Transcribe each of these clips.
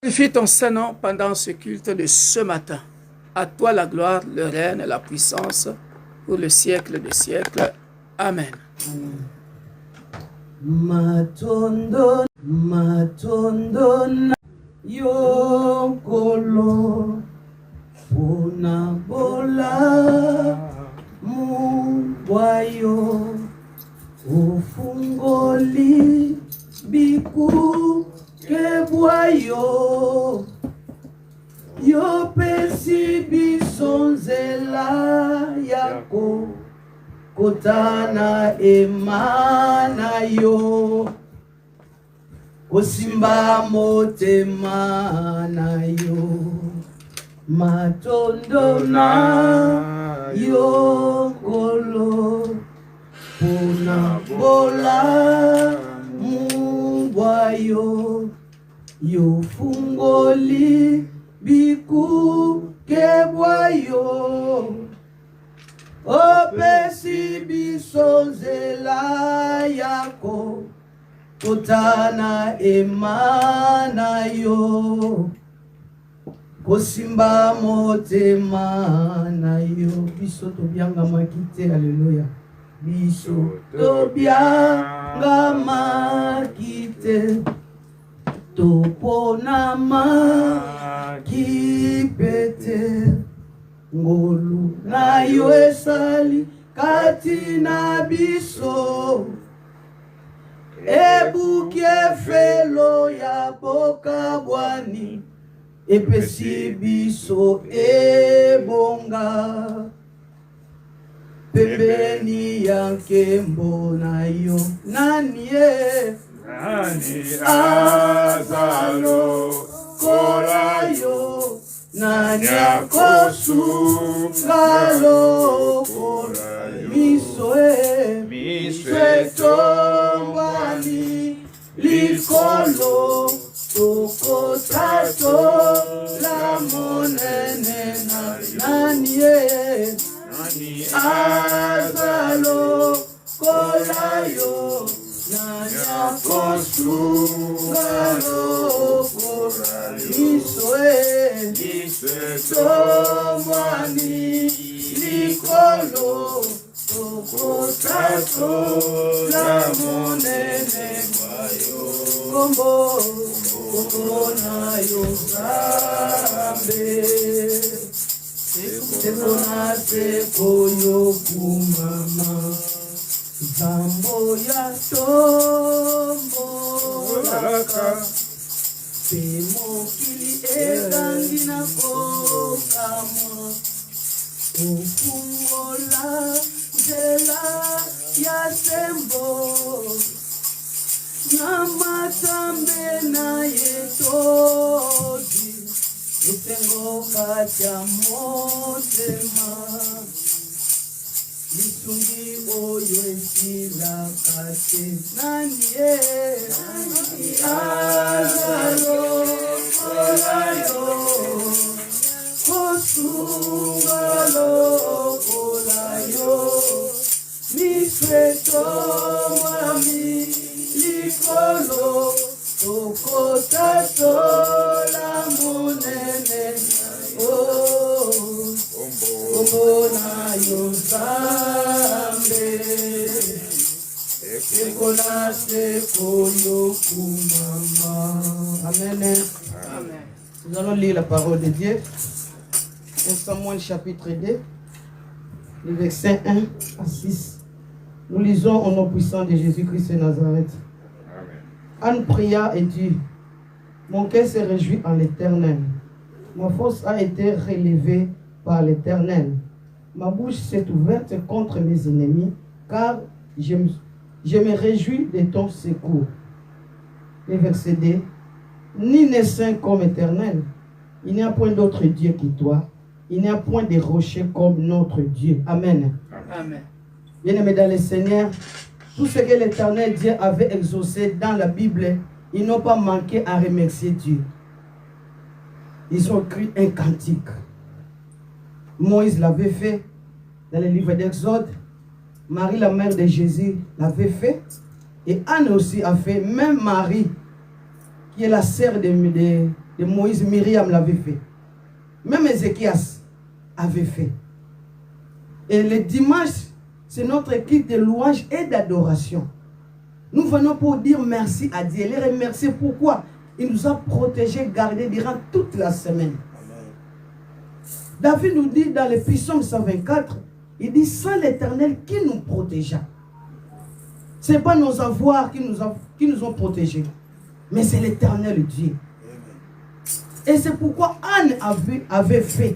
Glorifie ton Saint-Nom pendant ce culte de ce matin. À toi la gloire, le règne et la puissance pour le siècle des siècles. Amen. Matondo yokolo unabola mubwayo ufungoli biku kebwayo yopesi bisonzela yako kotana emana yo kosimba motema na yo matondo na yo kolo pona bola mubwayo yo fungoli biku kebwayo opesi bisonzela yako kotana emana yo kosimba motema na yo biso tobyanga makite. Haleluya. Biso tobyanga makite topona makipete ngolu na yo esali kati na biso ebuki efelo ya boka bwani epesi biso ebonga pembeni ya nkembo na yo nani azalo kola yo nani akosunga lokola miso etombwani likolo tokotato la monene na nani azalo kola yo nani akosunga lokola miso etombwani likolo tokotato la monene mayo kombo na yo Nzambe sekona sekoyo kumama zambo ya tombo laka pemokili ekangi na kokama ufungola nzela ya sembo na matambe na yetodi utengo katya motema lisungi oyo esila kate nani azalo kolayo kosunga lokolayo misweto mami likolo tokotato la monene kombo na yo Nzambe ekola sekoyo kumama. Amen. Amen. Nous allons lire la parole de Dieu. 1 Samuel chapitre 2, les versets 1 à 6. Nous lisons au nom puissant de Jésus-Christ de Nazareth. Anne pria et dit, mon cœur se réjouit en l'Éternel. Ma force a été relevée par l'Éternel. Ma bouche s'est ouverte contre mes ennemis, car je me réjouis de ton secours. Le verset 2. Ni n'est saint comme Éternel. Il n'y a point d'autre Dieu que toi. Il n'y a point de rocher comme notre Dieu. Amen. Amen. Bien-aimés dans le Seigneur, tout ce que l'Éternel Dieu avait exaucé dans la Bible, ils n'ont pas manqué à remercier Dieu. Ils ont écrit un cantique. Moïse l'avait fait dans le livre d'Exode. Marie, la mère de Jésus, l'avait fait. Et Anne aussi a fait. Même Marie, qui est la sœur de Moïse, Myriam l'avait fait. Même Ézéchias avait fait. Et le dimanche, c'est notre culte de louange et d'adoration. Nous venons pour dire merci à Dieu. Les remercier. Pourquoi? Il nous a protégés, gardés durant toute la semaine. David nous dit dans le psaume 124, il dit, sans l'Éternel qui nous protégea. Ce n'est pas nos avoirs qui nous ont protégés, mais c'est l'Éternel Dieu. Et c'est pourquoi Anne avait fait.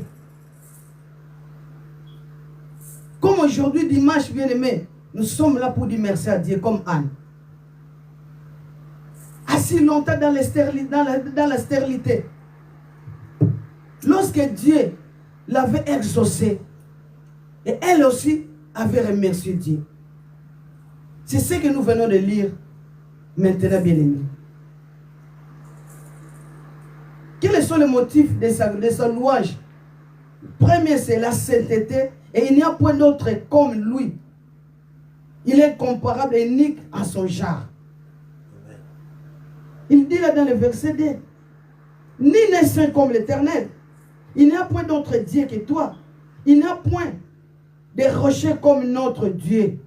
Comme aujourd'hui, dimanche, bien-aimé, nous sommes là pour dire merci à Dieu, comme Anne. Assis longtemps dans la stérilité. Lorsque Dieu l'avait exaucé, et elle aussi avait remercié Dieu. C'est ce que nous venons de lire maintenant, bien-aimés. Quels sont les motifs de sa louange? Premier, c'est la sainteté. Et il n'y a point d'autre comme lui. Il est comparable et unique à son genre. Il dit là dans le verset 2, ni n'est saint comme l'Éternel. Il n'y a point d'autre Dieu que toi. Il n'y a point de rocher comme notre Dieu.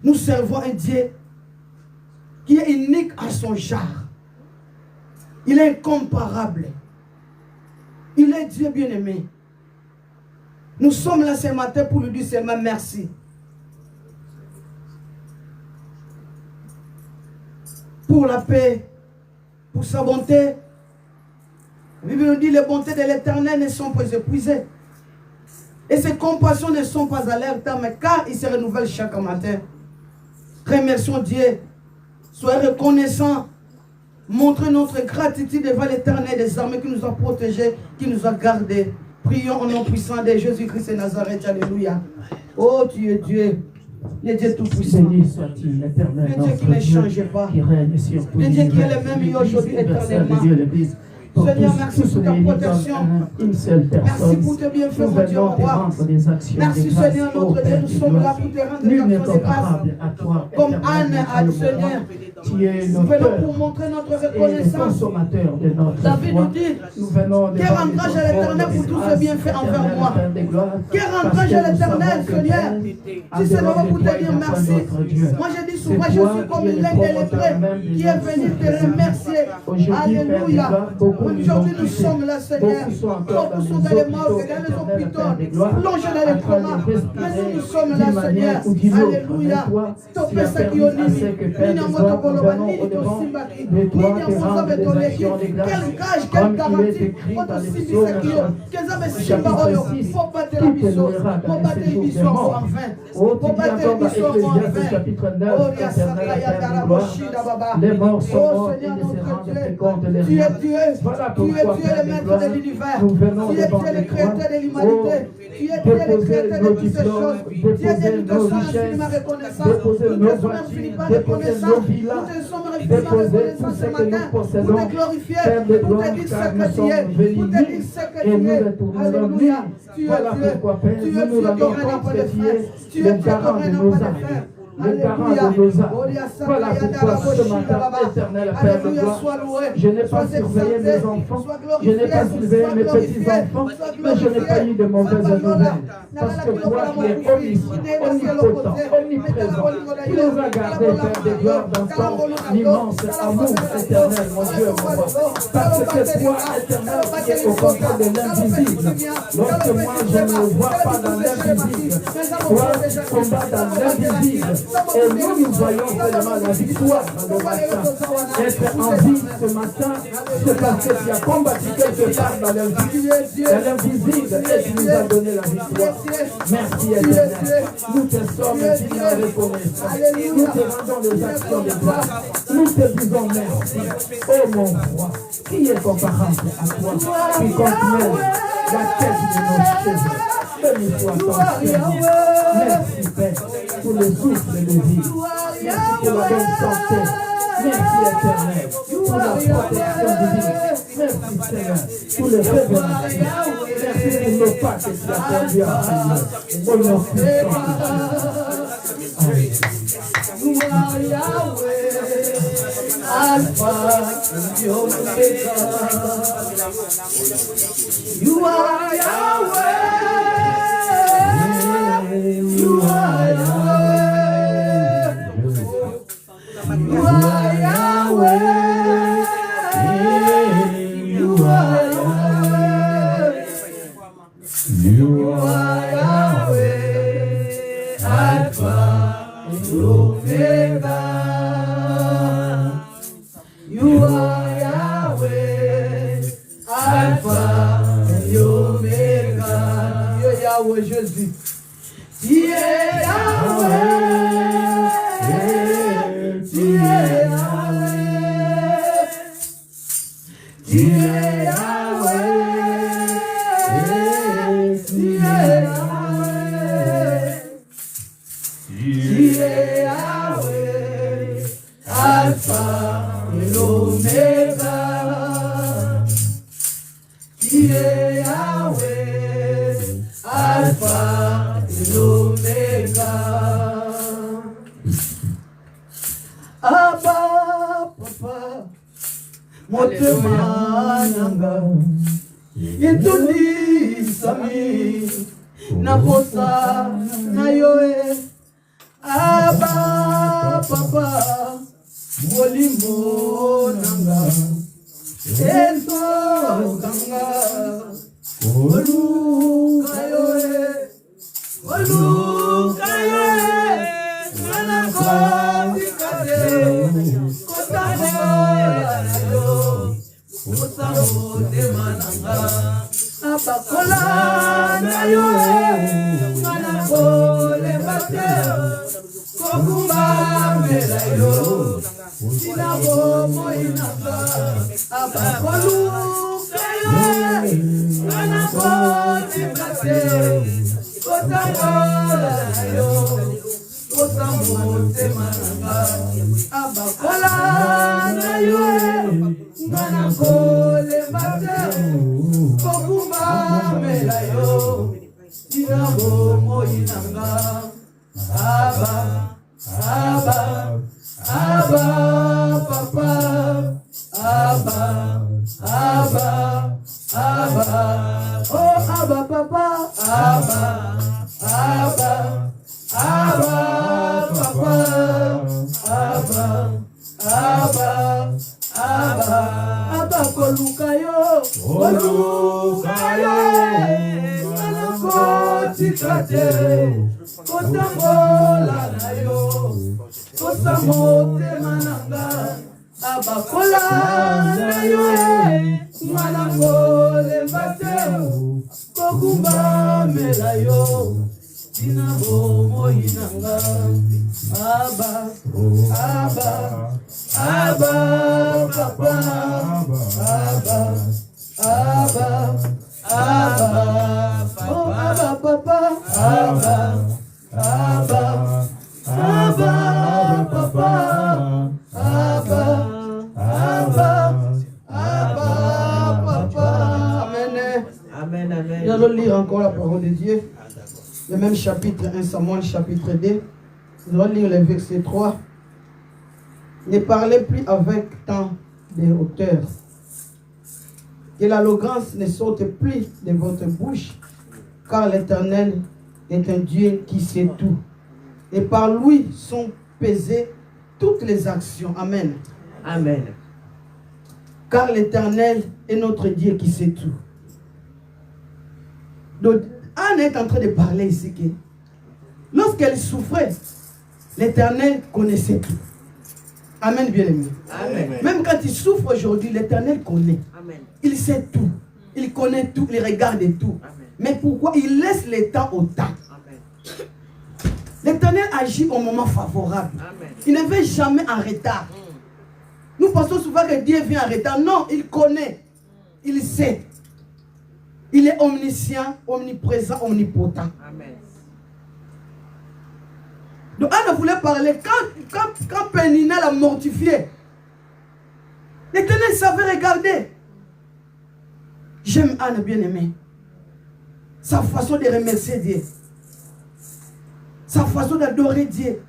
Nous servons un Dieu qui est unique à son genre. Il est incomparable. Il est Dieu bien-aimé. Nous sommes là ce matin pour lui dire seulement merci. Pour la paix, pour sa bonté. La Bible nous dit les bontés de l'Éternel ne sont pas épuisées. Et ses compassions ne sont pas à leur terme, car ils se renouvellent chaque matin. Remercions Dieu. Soyez reconnaissants. Montrez notre gratitude devant l'Éternel des armées qui nous a protégés, qui nous a gardés. Prions au nom puissant de Jésus-Christ de Nazareth. Alléluia. Oh, tu es Dieu. Le Dieu tout-puissant. Béni soit-il, l'Éternel, Le Dieu qui ne change pas. qui règne sur tous Le les Dieu qui est univers, le même aujourd'hui éternellement. Dieu l'Église. Pour Seigneur, tous, merci tous pour ta réunis comme protection. une seule Merci personne. pour tes bienfaits, Nous mon Dieu, venons mon te roi. rendre des actions Merci, de grâce, Seigneur, ô notre Dieu. Père Nous de sommes là gloire. pour te rendre Nul des n'est actions de grâce. comparable à toi, Comme éternel, Anne a dit, Seigneur. tu es Nous venons l'auteur pour montrer notre et le reconnaissance. consommateur de notre David foi. nous dit, Nous venons quel rentrage à l'Éternel pour tous ses bienfaits envers moi. Quel rentrage à l'Éternel, Seigneur. Si c'est là pour te dire merci. Moi je dis souvent, je suis comme l'un des lépreux qui est venu te remercier. Alléluia. Aujourd'hui nous sommes là, Seigneur. Beaucoup sont dans les morgues, dans les hôpitaux, plongés dans les traumas. Mais nous sommes là, Seigneur. Alléluia. Topé Sakioni, Ninamoto Koloba, Nini Tosimbaki, Ninamoto Betoleki. Quel gage, quelle garantie. Oto Sibi Sakio, quels avaient Simba Oyo, pour battre la biso, pour battre les bisons en vain. Pour battre les bisons en vain. Oh, Yasakaya Daraboshida Baba. Les morts sont morts et Seigneur ne se notre rendent Dieu, plus compte de tu es rien. Dieu, Voilà tu es pourquoi, Dieu Père le de maître gloire, de l'univers, nous venons tu es devant Dieu le tes créateur croix. de l'humanité, tu es Dieu le créateur de toutes ces choses, tu es Dieu qui te sommes infiniment reconnaissant, nous te sommes infiniment reconnaissants, nous te sommes infiniment reconnaissants ce matin, pour te glorifier, pour te dire ce que tu es, pour te dire ce que tu es, alléluia, tu es Dieu, tu es Dieu qui règne pas de frères, tu es Dieu qui règne pas de frères. Le garant de nos âmes. Voilà pourquoi ce matin, éternel Père de gloire, je n'ai pas surveillé mes enfants, je n'ai pas surveillé mes petits-enfants, mais je n'ai pas eu de mauvaises nouvelles. Parce que toi qui es omnipotent, omniprésent, tu nous as gardés, Père de gloire, dans ton immense amour éternel, mon Dieu, mon roi. Parce que toi, éternel, qui es au contrôle de l'invisible. Lorsque moi je ne vois pas dans l'invisible, toi combats dans l'invisible. Et nous voyons seulement la victoire dans le matin. Être en vie ce matin, c'est parce que tu as combattu quelque part dans l'invisible et tu nous as donné la victoire. Merci éternel. Nous te sommes infiniment reconnaissants. Nous te rendons les actions de grâce. Nous te disons merci. Oh mon roi, qui est comparable à toi, qui contenait la tête de nos cheveux. Béni soit ton Seigneur. Merci Père pour le souffle de vie. Merci pour la bonne santé. Merci éternel pour la protection divine. Merci Seigneur pour le révélation. Merci pour nos pas que tu as conduits à Seigneur. Au nom puissant de Jésus. Alpha and Omega. You are Yahweh. You are Yahweh. You are Yahweh. You are Yahweh. You are Yahweh. Alpha and Omega. You are Yahweh, Alpha et Omega. Tu es Yahweh, Jésus. Tu es Yahweh. Tu es Yahweh. Tu es Yahweh. Tu es Yahweh. Tu es Yahweh, Alpha et Omega. Tu es Yahweh, Alpha et Omega. Abba, Papa, motema nanga, yetuni sami, naposa na yoe. Abba, Papa, Molimo nanga, ento kanga, olu kayoe, manako dikate, kotamo yo, kotamo demananga, abakola na yoe, manako lebate. Kokumba melayo, sinabo moinaba, abakolu kayo, manako tibate, kotamolayo, kotamo temananga, abakola nayo, manako lebate, kokumba melayo, sinabo moinanga. Abba, Abba, Abba, Papa, Abba, Abba, Abba, oh Abba, Papa, Abba, Abba, Abba, Papa, Abba, Abba, Abba, Abba, Kolukayo, Kolukayo, Manako Tikate. Kotambola na yo, kotamote mananga, abakola na yo, manangole bateo, kokumba mela yo, tinabo moinanga, Abba, Abba, Abba, Papa, Abba, Abba, Abba, oh Abba, Papa, Abba. Abba, Abba, Papa, Abba, Abba, Abba, Papa. Amen. Amen, amen. Nous allons lire encore la parole de Dieu. Le même chapitre 1 Samuel, chapitre 2. Nous allons lire le verset 3. Ne parlez plus avec tant de hauteur. Que l'arrogance ne sorte plus de votre bouche, car l'Éternel est un Dieu qui sait tout. Et par lui sont pesées toutes les actions. Amen. Amen. Car l'Éternel est notre Dieu qui sait tout. Donc, Anne est en train de parler ici que lorsqu'elle souffrait, l'Éternel connaissait tout. Amen, bien-aimé. Même quand il souffre aujourd'hui, l'Éternel connaît. Amen. Il sait tout. Il connaît tout. Il regarde tout. Amen. Mais pourquoi il laisse le temps au temps? L'Éternel agit au moment favorable. Amen. Il ne va jamais en retard. Nous pensons souvent que Dieu vient en retard. Non, il connaît. Il sait. Il est omniscient, omniprésent, omnipotent. Amen. Donc Anne voulait parler. Quand Pénina l'a mortifié, l'Éternel savait regarder. J'aime Anne bien-aimée. Sa façon de remercier Dieu. Sa façon d'adorer Dieu.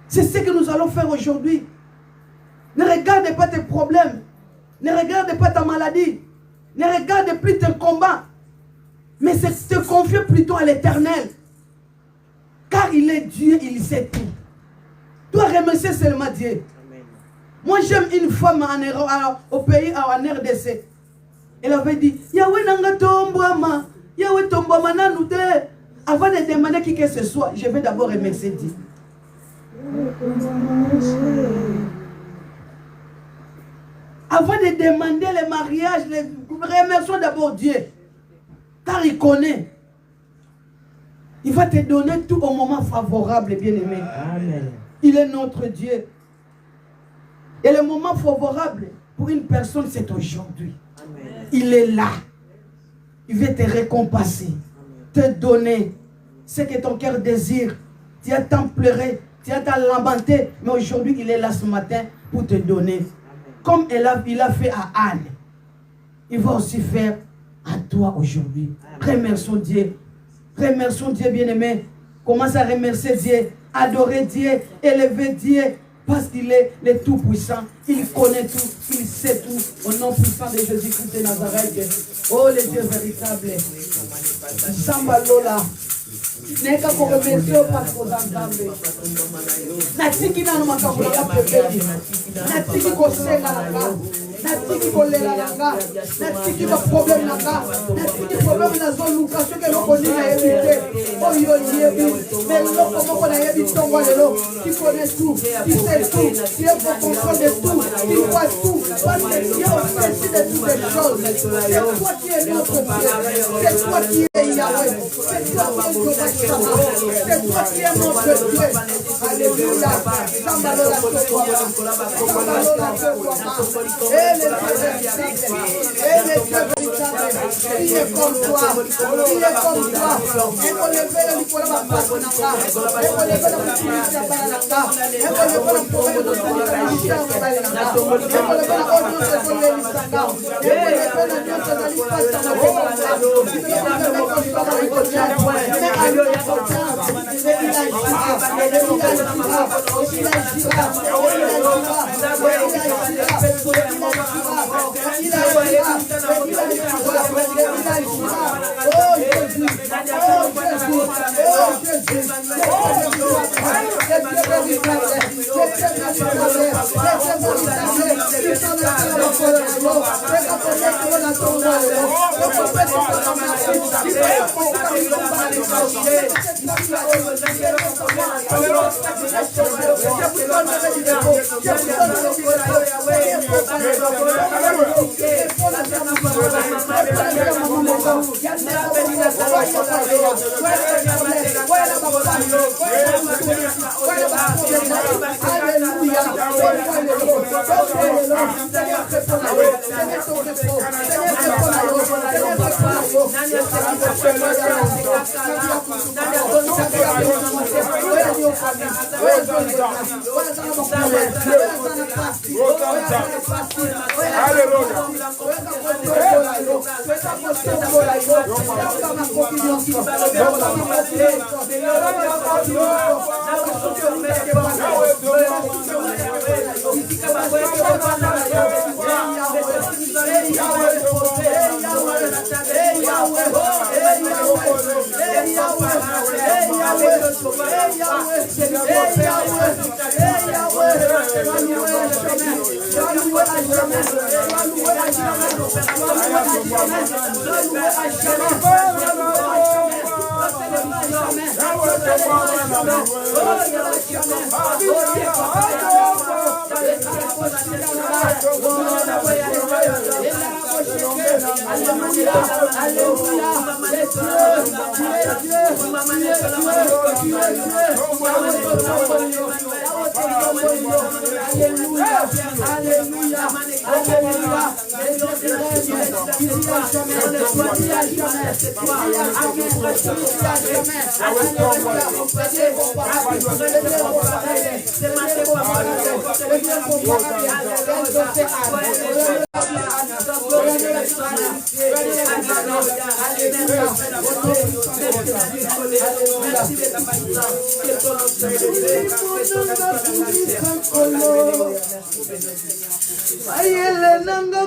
C'est ce que nous allons faire aujourd'hui. Ne regarde pas tes problèmes. Ne regarde pas ta maladie. Ne regarde plus tes combats. Mais te confie plutôt à l'Éternel. Car il est Dieu, il sait tout. Tu dois remercier seulement Dieu. Amen. Moi j'aime une femme au pays, en RDC. Elle avait dit, Yahweh nanga tombouama, Yahweh tombouama nanoute. Avant de demander qui que ce soit, je vais d'abord remercier Dieu. Avant de demander le mariage, remercions d'abord Dieu. Car il connaît. Il va te donner tout au moment favorable, bien-aimé. Amen. Il est notre Dieu. Et le moment favorable pour une personne, c'est aujourd'hui. Il est là. Il veut te récompenser, te donner ce que ton cœur désire. Tu as tant pleuré, tu as tant lamenté, mais aujourd'hui, il est là ce matin pour te donner. Comme il a fait à Anne, il va aussi faire à toi aujourd'hui. Remercions Dieu. Remercions Dieu, bien-aimé. Commence à remercier Dieu, adorer Dieu, élever Dieu, parce qu'il est le Tout-Puissant. Il connaît tout, il sait tout. Au nom puissant de Jésus-Christ de Nazareth. Oh, le Dieu véritable. Sambalola. Neka ko remercier parce qu'on entend. Natiki na makambo na pepeli. Natiki ko senga na ka. Natiki ko lela na ka. Natiki ko problème na ka. Natiki problème na zone location que l'on connaît na éviter. Oh yo yebi. Mais l'on comment on a évité ton lelo. Tu connais tout, tu sais tout, tu es au contrôle de tout, tu vois tout. Parce que tu es au dessus de toutes les choses. C'est toi qui es notre Dieu. C'est toi qui es Yahweh. C'est toi qui es Jehovah. C'est toi qui es notre Dieu. Alléluia. Sambalola il est comme toi. Il est comme toi. Et on le fait le Nicolas Bapanaka. Et on le fait le Nicolas Bapanaka. Et on le fait le problème de Nicolas Bapanaka. Et on le fait le Nicolas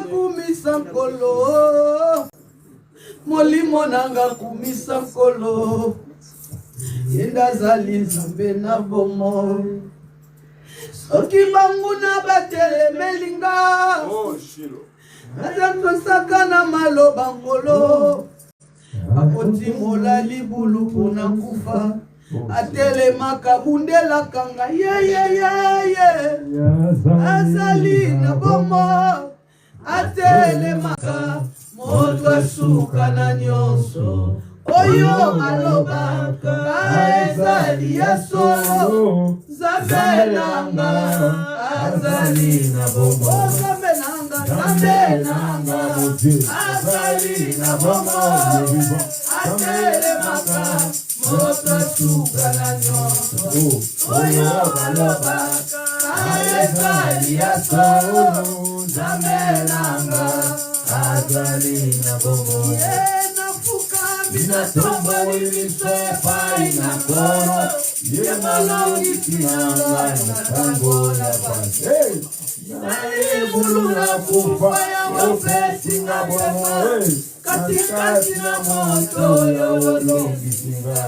kumisa nkolo. Molimo nanga kumisa nkolo. Yenda zali nzambe na bomo. Soki bangu na batele melinga. Oh, Shilo. Nazakosaka na maloba ngolo. Akoti mola libulu pona kufa. Atele makabundela kanga ye. Azali na bomo. Atele maka moto suka na nyonso. Oyo aloba kaezali ya solo. Zabenanga azali na bomo. Zabenanga azali na bomo. Atele maka moto suka na nyonso. Oyo aloba kaezali ya solo. Zabenanga azali na bomo. Minatomba wimisepa inakoro. Yemala wikinanga natango na pase. Naibulu na kufa ya ofesi na bomo. Katikati na moto ya wolongi singa.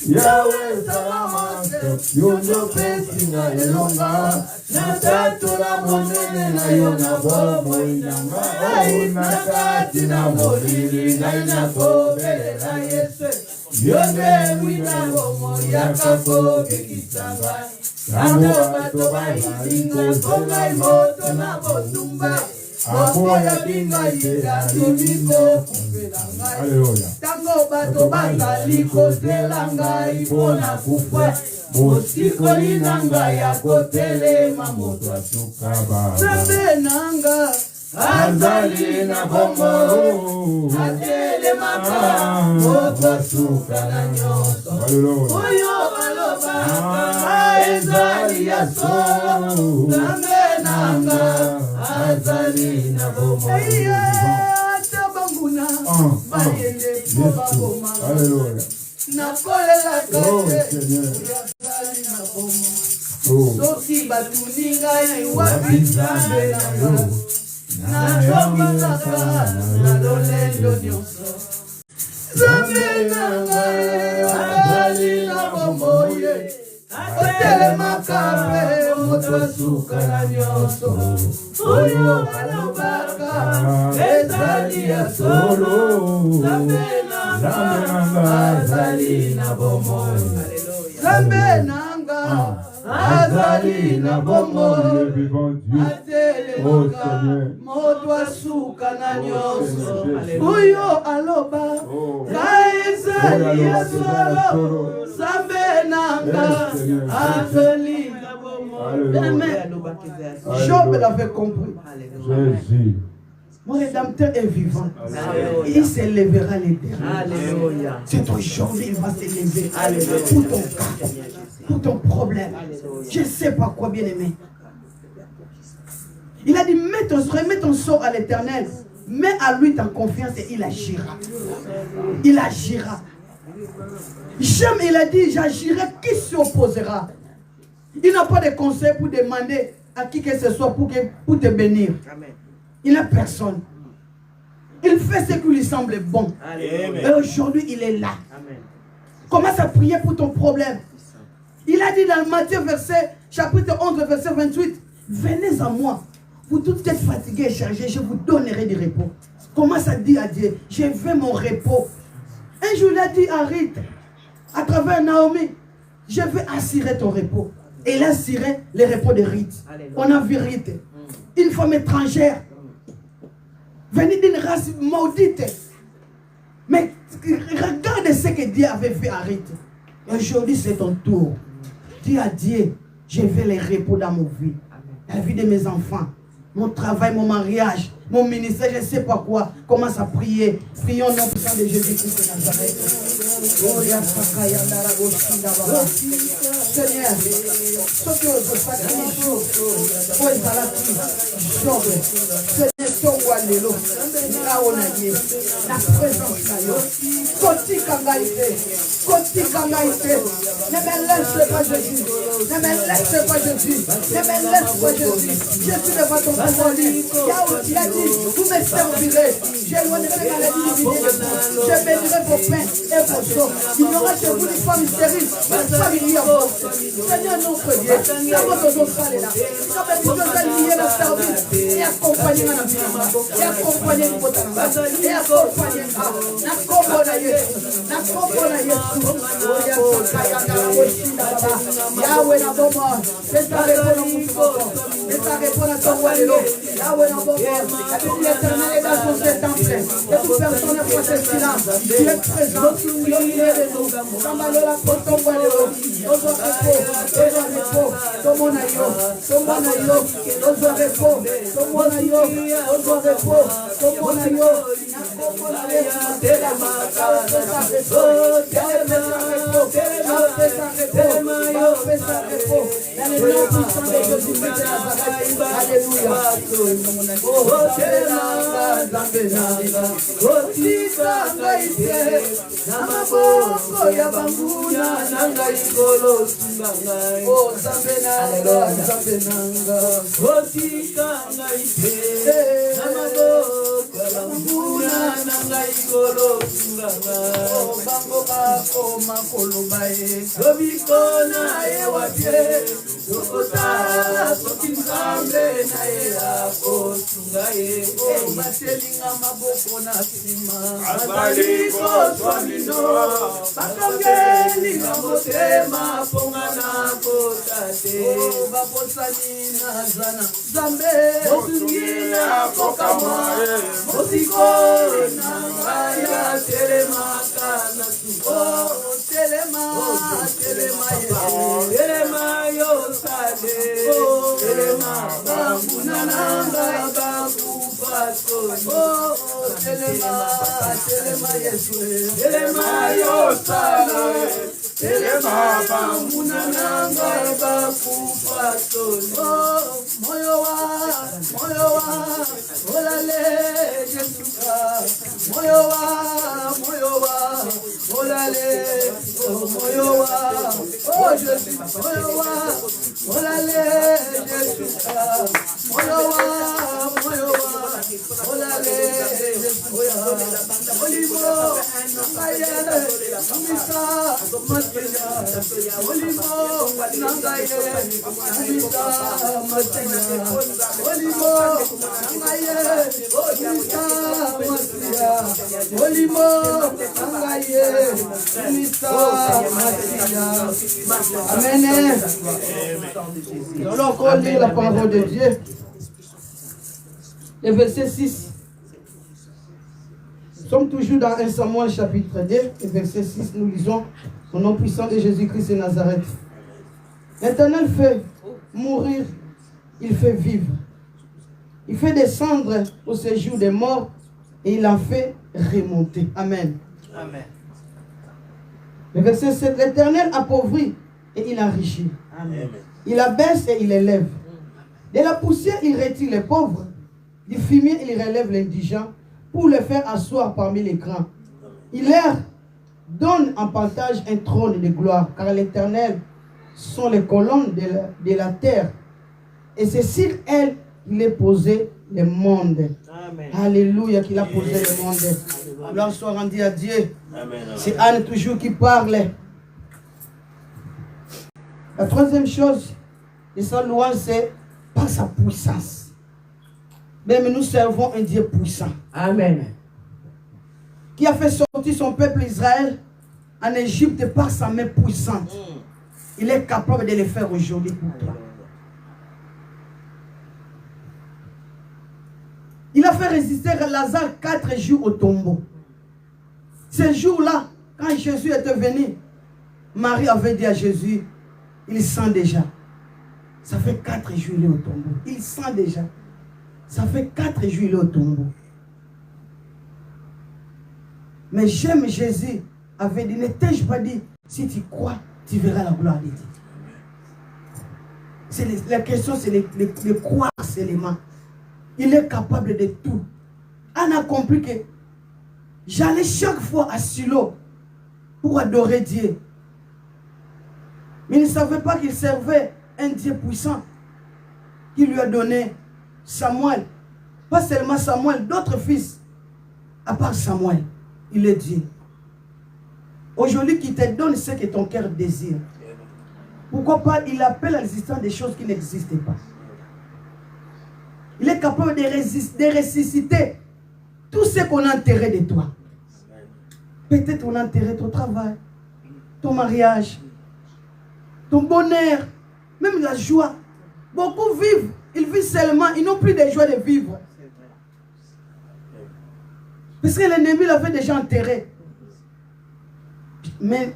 Yawe salamante yondo pesi na elonga. Na tatu na monene na yona bomo inanga. Nakati na molili na inakobele na yese. Yonde wina bomo yakakobe kitanga. Tango bato bahitinga konga imoto na botumba. Amo ya binga yida tumiko kumbelanga. Tango bato bazali kotelanga ipona kufa. Mosiko linanga ya kotele mamoto asukaba. Zabe nanga azali na bomo. Atele maka moto asuka na nyoso. Oyo aloba ezali ya solo. Zabe nanga azali na bomo. Tabanguna bayende kobagoma. Hallelujah. Nakolela kate azali na bomo. Soki batuninga iwapi Nzambe nanga. Najobaka na lolendo nyonso. Nzambe nanga azali na bomo ye. Otelemaka pe moto asuka na nyonso. Oyo alobaka ezali ya solo. Nzambe nanga azali na bomo. Nzambe nanga azali na bomo. Atelemaka moto asuka na nyonso. Oyo aloba ezali ya solo. Nzambe nanga azali na bomo. Job l'avait compris. Jésus. Mon rédempteur est vivant. Il s'élèvera l'éternel. C'est aujourd'hui il va s'élever. Pour ton cas, pour ton problème. Je ne sais pas quoi, bien aimé. Il a dit, remets ton sort à l'éternel. Mets à lui ta confiance et il agira. Il agira. J'aime, il a dit, j'agirai, qui s'y opposera? Il n'a pas de conseil pour demander à qui que ce soit pour te bénir. Amen. Il n'a personne. Il fait ce qui lui semble bon. Amen. Et aujourd'hui, il est là. Amen. Commence à prier pour ton problème. Il a dit dans Matthieu chapitre 11, verset 28, venez à moi. Vous toutes êtes fatigués et chargés, je vous donnerai du repos. Commence à dire à Dieu, je veux mon repos. Un jour, il a dit à Ruth, à travers Naomi, je veux assurer ton repos. Et il a assuré le repos de Ruth. On a vu Ruth, une femme étrangère, venue d'une race maudite. Mais regarde ce que Dieu avait fait à Ruth. Aujourd'hui, c'est ton tour. Dis à Dieu, je veux le repos dans ma vie. La vie de mes enfants, mon travail, mon mariage, mon ministère, je ne sais pas quoi. Commence à prier. Prions au nom puissant de Jésus-Christ de Nazareth. Seigneur, ce que je sacrifie, pour les salatiers, Seigneur, la présence là, Kotika ngaïté. Kotika ngaïté. Ne me laisse pas Jésus. Ne me laisse pas Jésus. Ne me laisse pas Jésus. Je suis devant ton pouvoir. Il a dit, vous me servirez. J'éloignerai les maladies divinées. Je bénirai vos pains et vos seaux. Il n'y aura chez vous ni femme stérile, ni familier à vous. Seigneur notre Dieu, d'abord nos autres là. Nous avons besoin d'allier la service et accompagner la vie. Et accompagner le potin. Et accompagner la combo na Yesu. La combo na Yesu. Yahweh na bomo. C'est ta réponse à mon souffle. C'est ta réponse à ton wallo. Yahweh na bomo. La Bible éternelle est dans son temple. Et toute personne n'est pas ce silence. Tu es présent. Tu es de nous. Sambalola koton wallo. Ozo repos. Ozo repos. Tomo na yo. Tomo na yo. Ozo repos. Tomo na yo. Ozo repos. Tomo na yo. Tomo na yo. Amen. Nous allons encore lire la parole de Dieu. Le verset 6. Nous sommes toujours dans 1 Samuel chapitre 2, et verset 6, nous lisons au nom puissant de Jésus-Christ de Nazareth. L'Éternel fait mourir, il fait vivre. Il fait descendre au séjour des morts et il en fait remonter. Amen. Amen. Le verset 7, l'Éternel appauvrit et il enrichit. Amen. Il abaisse et il élève. De la poussière, il retire les pauvres. Du fumier, il relève l'indigent pour le faire asseoir parmi les grands. Il leur donne en partage un trône de gloire, car l'Éternel sont les colonnes de la terre. Et c'est sur elle qu'il a posé le monde. Amen. Alléluia, qu'il a posé le monde. Gloire soit rendue à Dieu. C'est Anne toujours qui parle. La troisième chose de sa louange, c'est par sa puissance. Même nous servons un Dieu puissant. Amen. Qui a fait sortir son peuple Israël en Égypte par sa main puissante. Il est capable de le faire aujourd'hui pour toi. Il a fait résister Lazare 4 jours au tombeau. Ces jours-là, quand Jésus était venu, Marie avait dit à Jésus, il sent déjà. Ça fait 4 jours il est au tombeau. Il sent déjà. Ça fait 4 jours il est au tombeau. Mais j'aime Jésus avait dit, ne t'ai-je pas dit, si tu crois, tu verras la gloire de Dieu. La question, c'est de croire seulement. Il est capable de tout. On a compris que J'allais chaque fois à Silo pour adorer Dieu. Mais il ne savait pas qu'il servait un Dieu puissant qui lui a donné Samuel. Pas seulement Samuel, d'autres fils. À part Samuel, il est Dieu. Aujourd'hui, qui te donne ce que ton cœur désire. Pourquoi pas, il appelle à l'existence des choses qui n'existaient pas. Il est capable de ressusciter tout ce qu'on a enterré de toi. Peut-être on a enterré ton travail, ton mariage, ton bonheur, même la joie. Beaucoup vivent, ils vivent seulement, ils n'ont plus de joie de vivre. Parce que l'ennemi l'avait déjà enterré. Mais,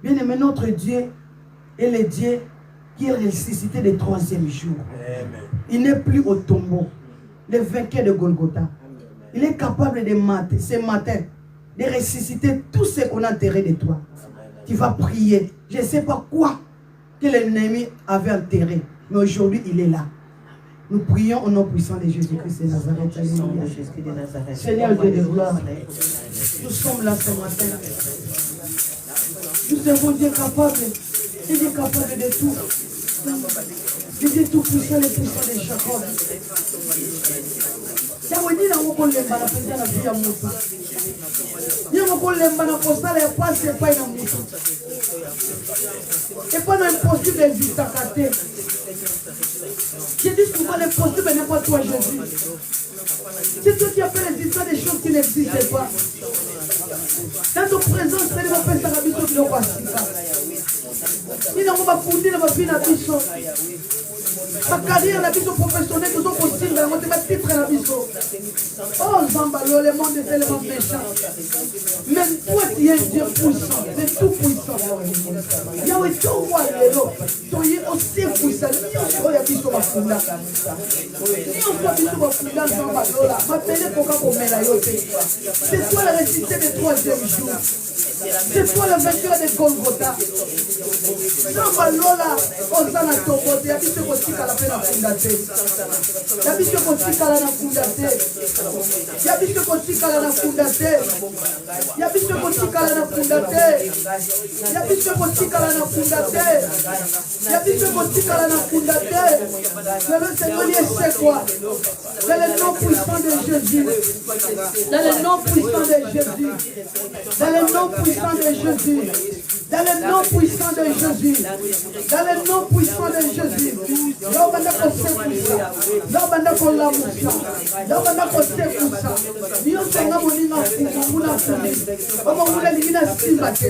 bien aimé, notre Dieu est le Dieu qui est ressuscité le 3e jour. Il n'est plus au tombeau, le vainqueur de Golgotha. Il est capable de mater, ce matin, de ressusciter tout ce qu'on a enterré de toi. Tu vas prier. Je ne sais pas quoi que l'ennemi avait enterré, mais aujourd'hui il est là. Nous prions au nom puissant de Jésus-Christ de Nazareth. Alléluia. Seigneur Dieu de gloire, nous sommes là ce matin. Nous avons Dieu capable. Il est capable de tout. Il est tout puissant, le puissant de Jacob. Yahweh na moko lemba na pesa na pia mutu. Yahweh moko lemba na posala ya passe pa na mutu. Et pas impossible d'exister à côté. Je dis souvent l'impossible n'est pas toi Jésus. C'est toi qui appelles l'existence des choses qui n'existaient pas. Dans ton présence, c'est le fait ça biso qui l'ont il n'a pas foutu dans ma vie na biso. Ma carrière na biso professionnelle, nous sommes possibles dans notre titre na biso. Oh Zambalo, le monde est tellement méchant. Même toi tu es Dieu puissant, c'est tout puissant. Yahweh, tu vois les lots, tu es aussi puissant. Ni on soit biso bakunda. Ni on soit biso bakunda Zambalo là. M'appeler pour qu'on me la yote. C'est toi la ressuscité du 3e jour. C'est toi le vainqueur de Golgotha. Zambalola, Osana Tokote, Yabite Kotika la pena fundate. Yabite Kotika la fundate. Yabite Kotika la fundate. Yabite Kotika la fundate. Yabite Kotika la fundate. Yabite Kotika la fundate. Le Seigneur c'est quoi? Dans le nom puissant de Jésus. Dans le nom puissant de Jésus. Dans le nom puissant de Jésus. Dans le nom puissant de Jésus. Dans le nom puissant de Jésus. Là on a posé puissant. Là on a posé la puissant. Là on a posé puissant. Nous sommes moninga fumuna fumi. Omo muna lingina simba te.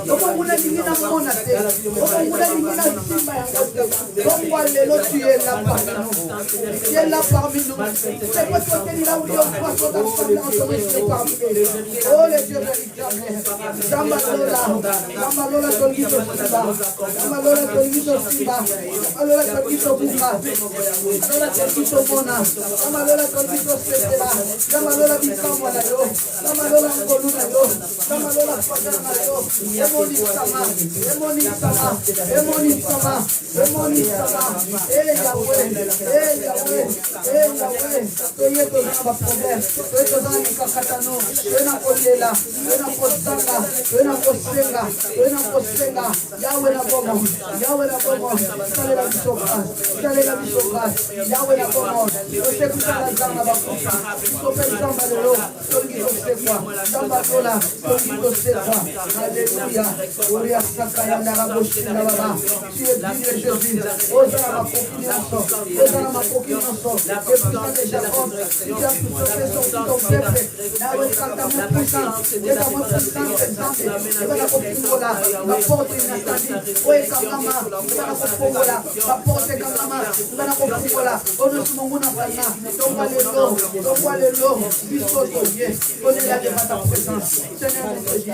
Omo muna lingina mona te. Omo muna lingina simba ya ngote. Omo lelo tu es là parmi nous. Tu es là parmi nous. C'est quoi toi qui es là où il y a pas son d'ensemble parmi nous. Oh le Dieu véritable. Zambalola tolgito simba. Zambalola tolgito simba. Zambalola tolgito buka. Zambalola tolgito mona. Zambalola tolgito setela. Zambalola bisamwa na yo. Zambalola ngoluna yo. Zambalola fatana yo. Emoni sama. Emoni sama. Emoni sama. Emoni sama. Yahweh. Yahweh. Yahweh. Toye to na problème. Toye to na kakatano. Toye na kolela. Toye na kosanga. Toye na kosenga. Toye na kosenga. Yahweh na bomo. Yahweh na bomo. Sale la bisoka. Sale la bisoka. Yahweh na bomo. Ose kusala zanga bakufa. Sope zamba lelo. Tolgito sekwa. Zamba dola. Tolgito sekwa. Alléluia. Oria sakaya na raboshi na baba. Tu es digne Jésus. Osana ma confiance. Osana ma confiance. Le puissant de Jacob. Tu as pu sauver ton peuple. Yahweh kanta mon puissant. Eka mon puissant exemple. Eka na kofungola. La porte inatandi. Oye kangama. Eka na kofungola. La porte kangama. Eka na kofungola. Ono sumonguna fana. Tomba lelo. Tomba lelo. Bisoto Dieu. Connais la devant ta présence. Seigneur notre Dieu.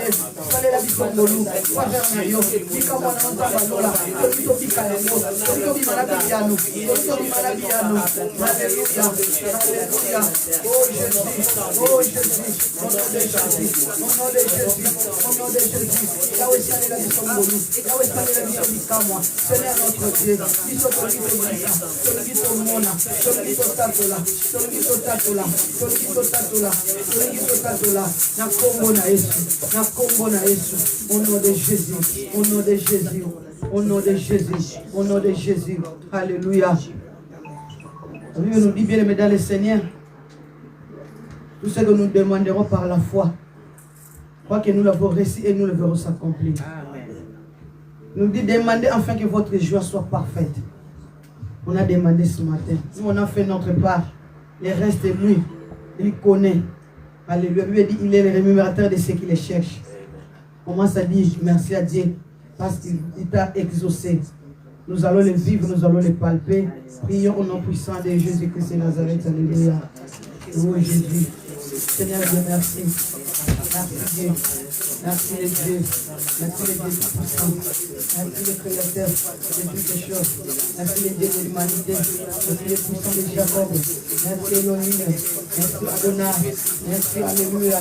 Salé la bisongolu. Pas vers yo. Ika mwana nzamba lola. Tolito bika yango. Tolito bimalabi yano. Tolito bimalabi yano. Alléluia. Alléluia. Oh Jésus. Oh Jésus. Au nom de Jésus. Au nom de Jésus. Au nom de Jésus. Yahweh salela biso ngolu yawe salela biso bikamwa Seigneur notre Dieu biso tolingi tobika tolingi tomona tolingi totatola tolingi totatola tolingi totatola tolingi totatola na kombo na Yesu na kombo na Yesu au nom de Jésus au nom de Jésus au nom de Jésus au nom de Jésus alléluia. La Bible nous dit bien aimé dans le Seigneur, tout ce que nous demanderons par la foi, crois que nous l'avons reçu et nous le verrons s'accomplir. Nous dit demandez afin que votre joie soit parfaite. On a demandé ce matin. Nous on a fait notre part. Le reste de lui, il connaît. Alléluia. Lui dit il est le rémunérateur de ceux qui le cherchent. Commence à dire merci à Dieu parce qu'il t'a exaucé. Nous allons le vivre, nous allons le palper. Prions au nom puissant de Jésus-Christ de Nazareth. Alléluia. Oh Jésus. Seigneur Dieu, merci. Merci Dieu. Merci les dieux. Merci les dieux tout-puissants. Merci le Créateur de toutes les choses. Merci les dieux de l'humanité. Merci les puissants de Jacob. Merci Elohim. Merci Adonai. Merci Alléluia.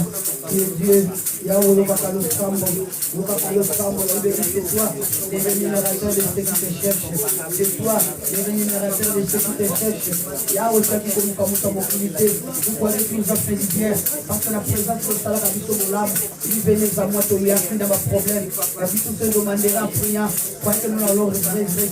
Tu es Dieu. Yahweh, le Bakalo Sambo. Le Bakalo Sambo. C'est toi, le rémunérateur de ceux qui te cherchent. C'est toi, le rémunérateur de ceux qui te cherchent. Yahweh, ça qui nous comme ta mobilité. Vous croyez que nous a fait du bien. Parce que la présence de Salah a vu son âme. Il venait à moi, il y a plus dans ma problème. La vie tout se demandera en priant. Parce que nous allons résister.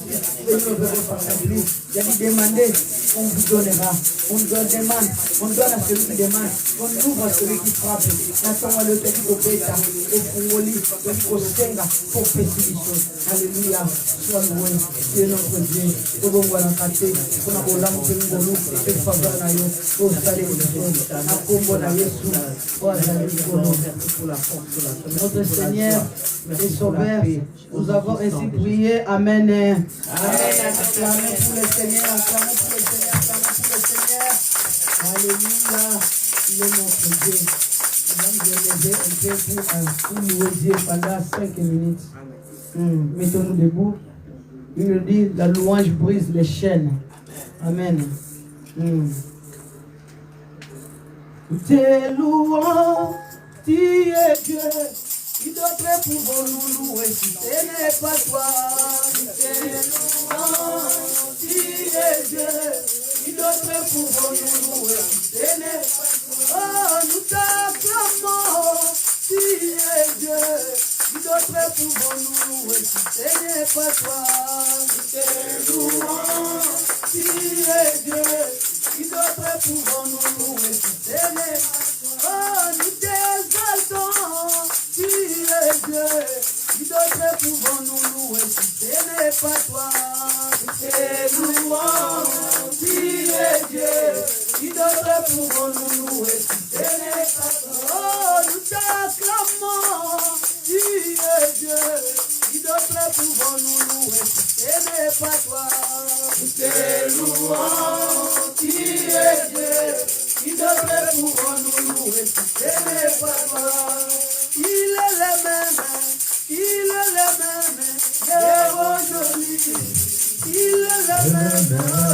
Et nous verrons s'accomplir. Il a dit demander, on vous donnera. On demande, on donne à celui qui demande. On ouvre à celui qui frappe. Attends, le petit copéta. Et pour lui, le costenga. Pour péter les choses. Alléluia. Sois loué. Tu es notre Dieu. Pour vous voir en quartier. Pour nous voir en Pengolu. Et faveur na yo. Pour saler les choses. Na combo na Yesu. Pour saler les choses. Notre Seigneur et Sauveur, nous avons ainsi prié. Amen. Amen. Acclamez pour le Seigneur. Acclamez pour le Seigneur. Acclamez pour le Seigneur. Alléluia. Il est notre Dieu. Je vais lever un peu pour louer Dieu pendant 5 minutes. Mettons-nous debout. Il nous dit, la louange brise les chaînes. Amen. T'es louant, tu es Dieu. Qui d'autre pouvons-nous louer si ce n'est pas toi? T'es louant, tu es Dieu. Qui d'autre pouvons-nous louer si ce n'est pas toi? Oh, nous t'acclamons, tu es Dieu. Qui d'autre pouvons-nous louer si ce n'est pas toi? T'es louant, tu es Dieu. Qui d'autre pouvons-nous louer si ce n'est pas toi? Oh, nous t'exaltons, tu es Dieu. Qui d'autre pouvons-nous louer si ce n'est pas toi? T'es louant, tu es Dieu. Qui d'autre pouvons-nous louer si ce n'est pas toi? Oh, nous t'acclamons, tu es Dieu. Qui d'autre pouvons-nous louer si ce n'est pas toi? T'es louant, tu es Dieu. Qui d'autre pouvons-nous louer si ce n'est pas toi? Il est le même, il est le même, hier, aujourd'hui. Il est le même,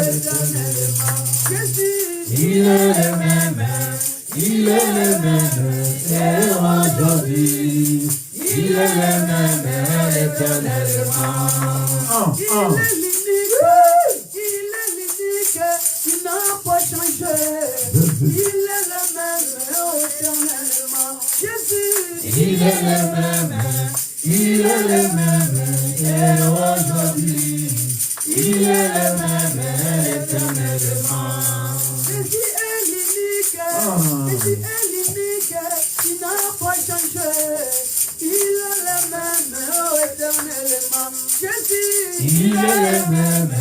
éternellement. Jésus, il est le même, il est le même, hier, aujourd'hui. Il est le même, éternellement. il est l'unique, il n'a pas changé. Il est le même, éternellement. Jésus, il est le même, il est le même, et aujourd'hui. Il est le même, éternellement. Jésus est l'unique, Jésus est l'unique, il n'a pas changé. Il est le même, éternellement. Jésus, il est le même,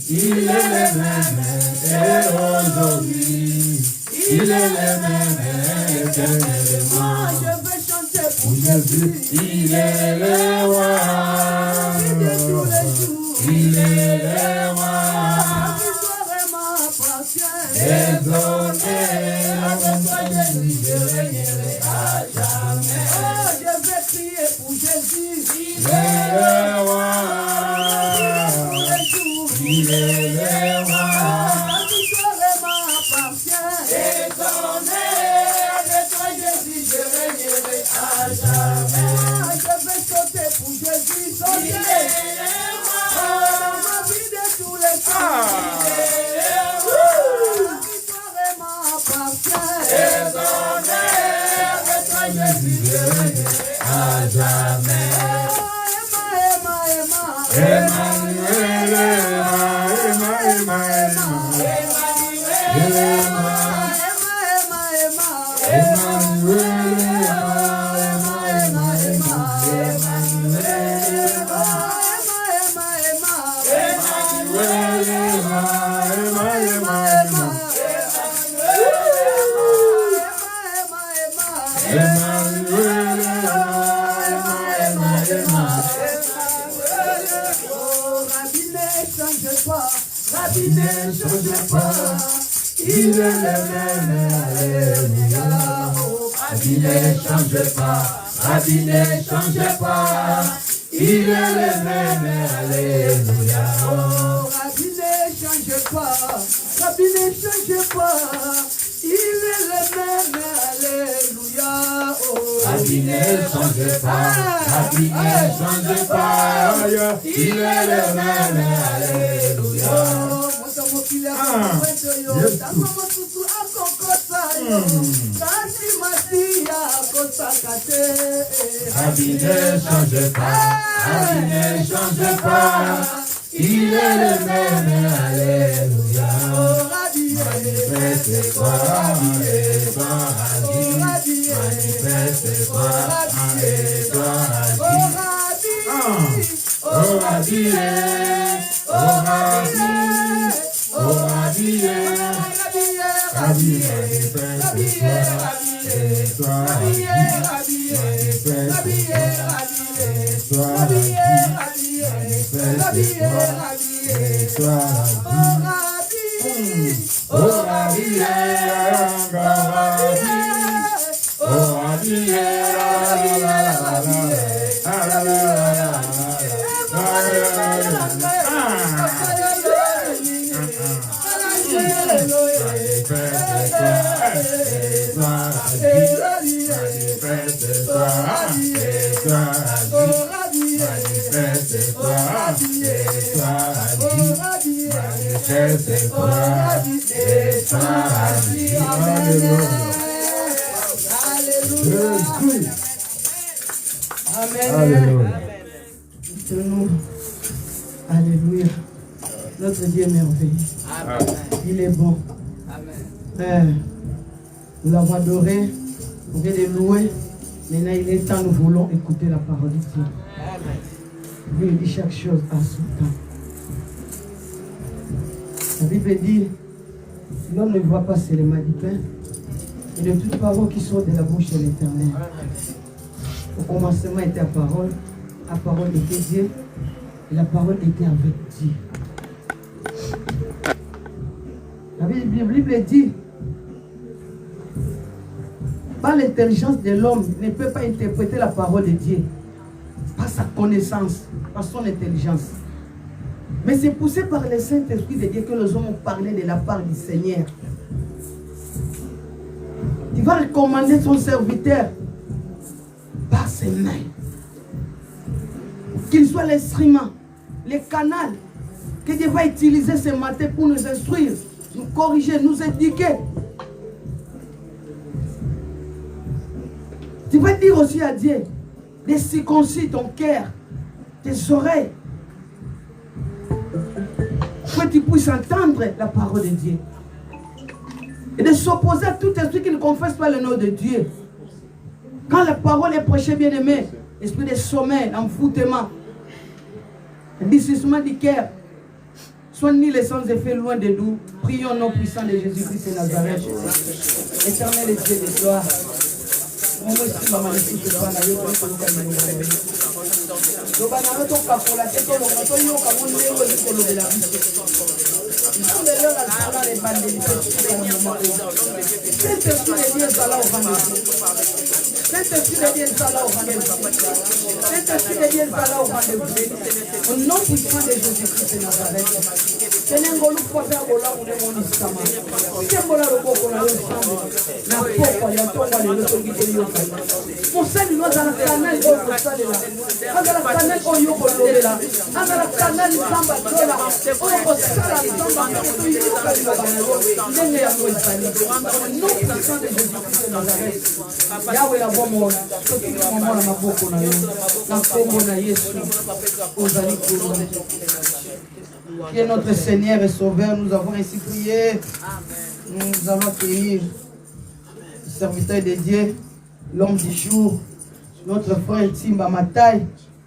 il est le même, et aujourd'hui. Il est le même, éternellement. je vais chanter pour Jésus, Jésus. il est le roi. Il est le roi. Désormais, avec toi Jésus, je régnerai à jamais. Je vais crier pour Jésus. Il est le roi. Il est le roi. Désormais, avec toi Jésus, je régnerai à jamais. Je vais sauter pour vivrai à jamais. Emmanuel, Rabbi ne change pas, il est le même, alléluia. Rabbi ne change pas, Rabbi ne change pas, il est le même, alléluia. Rabbi ne change pas, Rabbi ne change pas, il est le même, alléluia. Rabbi ne change pas, Rabbi ne change pas, il est le même, alléluia. Rabbi ne change pas, Rabbi ne change pas, il est le même, alléluia. Manifeste-toi, manifeste-toi, manifeste-toi, oh Rabbi, oh Rabbi, oh Rabbi, Rabbi, manifeste-toi, Amen. Alléluia. Notre Dieu est merveilleux. Il est bon. Nous l'avons adoré, nous venons de louer. Maintenant, il est temps, nous voulons écouter la parole de Dieu. Dieu dit chaque chose à son temps. La Bible dit, l'homme ne voit pas seulement du pain, et de toutes paroles qui sortent de la bouche de l'Éternel. Au commencement était la parole était Dieu, et la parole était avec Dieu. La Bible dit, par l'intelligence de l'homme, ne peut pas interpréter la parole de Dieu, par sa connaissance, par son intelligence. Mais c'est poussé par le Saint-Esprit de Dieu que les hommes ont parlé de la part du Seigneur. Il va recommander son serviteur par ses mains. Qu'il soit l'instrument, le canal que Dieu va utiliser ce matin pour nous instruire, nous corriger, nous éduquer. Tu vas dire aussi à Dieu de circoncire ton cœur, tes oreilles, pour que tu puisses entendre la parole de Dieu. Et de s'opposer à tout esprit qui ne confesse pas le nom de Dieu. Quand la parole est prêchée, bien aimé, esprit de sommeil, envoûtement, discernissement du cœur, sois ni les sans effet loin de nous. Prions au nom puissant de Jésus-Christ de Nazareth. Éternel et Dieu de gloire. Au nom puissant de Jésus-Christ de Nazareth. Tenengo lukwata bola une monisama. Sembola loboko na yo sambe. Na poko ya tonga le lotongite yo kai. Mosali no za na kanal o mosali la. Azala kanal o yo kolobela. Azala kanal samba dola. O yo sala samba to yo kai la bana yo. Ndenge ya mosali. Non puissant de Jésus de Nazareth. Yahweh la bomo. Soki mama na maboko na yo. Na kombo na Yesu. Ozali kuru. Qui est notre Seigneur et Sauveur, nous avons ainsi prié. Nous allons accueillir le serviteur de Dieu, l'homme du jour, notre frère Timba Matai.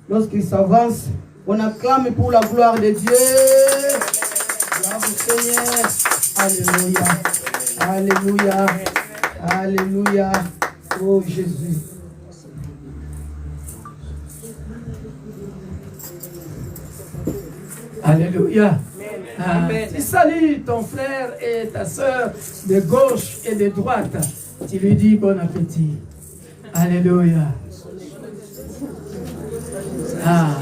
Lorsqu'il s'avance, on acclame pour la gloire de Dieu. Gloire au Seigneur. Alléluia. Alléluia. Alléluia. Oh Jésus. Alléluia. Tu salues ton frère et ta soeur de gauche et de droite. Tu lui dis bon appétit. Alléluia.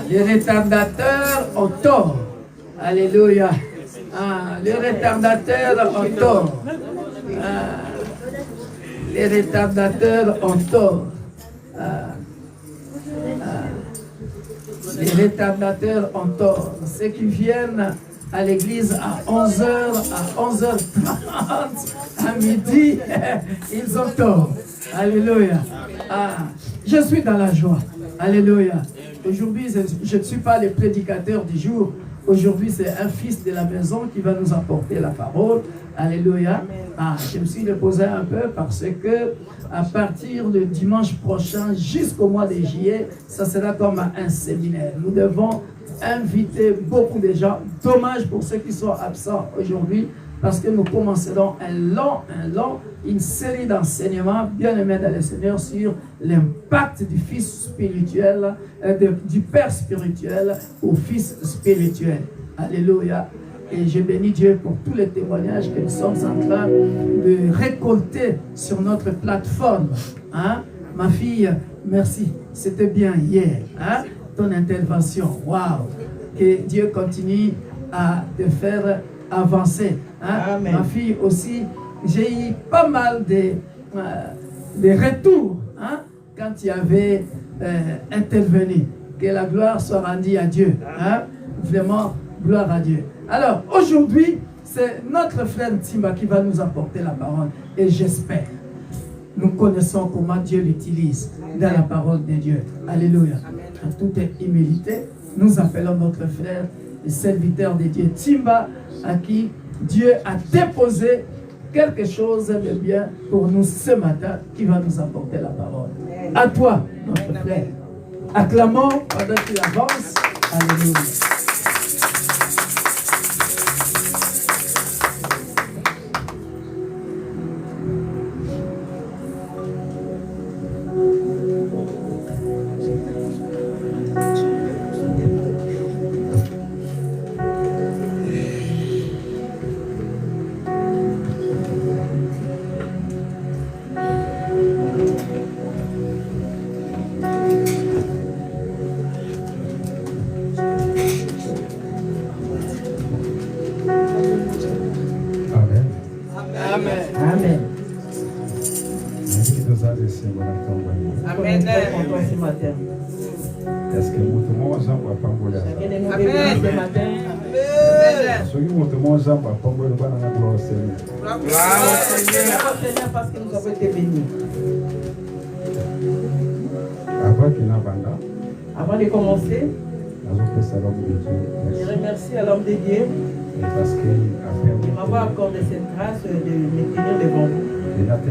Les retardateurs ont tort. Alléluia. Les retardateurs ont tort. Les retardateurs ont tort. Les retardateurs ont tort. Ceux qui viennent à l'église à 11h, à 11h30, à midi, ils ont tort. Alléluia. Je suis dans la joie. Alléluia. Aujourd'hui, je ne suis pas le prédicateur du jour. Aujourd'hui, c'est un fils de la maison qui va nous apporter la parole. Alléluia. Je me suis reposé un peu parce que à partir de dimanche prochain jusqu'au mois de juillet, ça sera comme un séminaire. Nous devons inviter beaucoup de gens. Dommage pour ceux qui sont absents aujourd'hui parce que nous commencerons une série d'enseignements bien aimés dans le Seigneur sur l'impact du fils spirituel, du père spirituel au fils spirituel. Alléluia. Et je bénis Dieu pour tous les témoignages que nous sommes en train de récolter sur notre plateforme. Ma fille, merci. C'était bien hier. Ton intervention. Waouh. Que Dieu continue à te faire avancer. Amen. Ma fille aussi, j'ai eu pas mal de retours quand tu avais intervenu. Que la gloire soit rendue à Dieu. Vraiment, gloire à Dieu. Alors, aujourd'hui, c'est notre frère Timba qui va nous apporter la parole. Et j'espère, nous connaissons comment Dieu l'utilise dans la parole de Dieu. Alléluia. En toute humilité, nous appelons notre frère, le serviteur de Dieu, Timba, à qui Dieu a déposé quelque chose de bien pour nous ce matin, qui va nous apporter la parole. À toi, notre frère. Acclamons pendant qu'il avance. Alléluia. Est-ce que vous tout le monde a pas voulu? Ceux qui montent mon jambe à pas voulu voir la gloire au Seigneur. Parce que nous avons été bénis. Avant de commencer, je remercie à l'homme de Dieu parce qu'il de m'avoir accordé cette grâce de me tenir devant vous. Et il a fait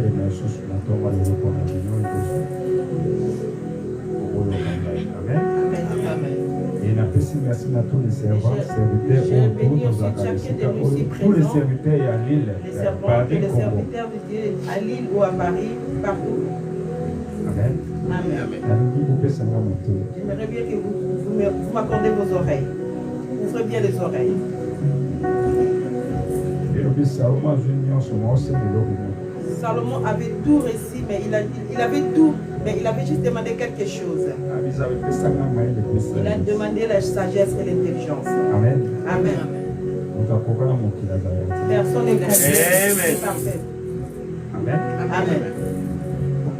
merci à tous les servants, serviteurs, tous les serviteurs à Lille, les serviteurs de Dieu à Lille ou à Paris, partout. Amen. Amen. J'aimerais bien que vous m'accordez vos oreilles. Ouvrez bien les oreilles. Salomon avait tout réussi, mais il avait tout, mais il avait juste demandé quelque chose. Il a demandé la sagesse et l'intelligence. Amen. Amen. Personne n'est complet. C'est parfait. Amen. Amen.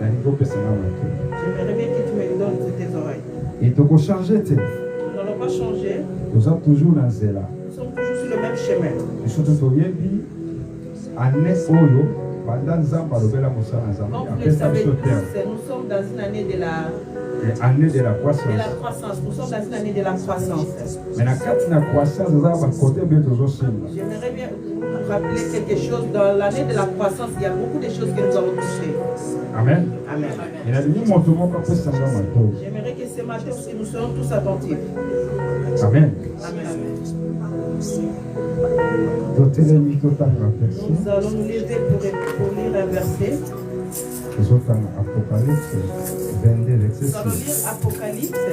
J'aimerais bien que tu me donnes tes oreilles. Et tu peux changer. Nous n'allons pas changer. Nous sommes toujours dans cela. Nous sommes toujours sur le même chemin. Nous sommes tous Comme vous le savez tous, nous sommes dans une année de la croissance. Nous sommes dans une année de la croissance. J'aimerais bien vous rappeler quelque chose. Dans l'année de la croissance, il y a beaucoup de choses que nous avons touchées. Amen. Amen. J'aimerais que ce matin aussi nous soyons tous attentifs. Amen. Amen. Nous allons nous lever pour lire un verset. Nous allons Apocalypse 22, verset 6. Nous allons lire Apocalypse.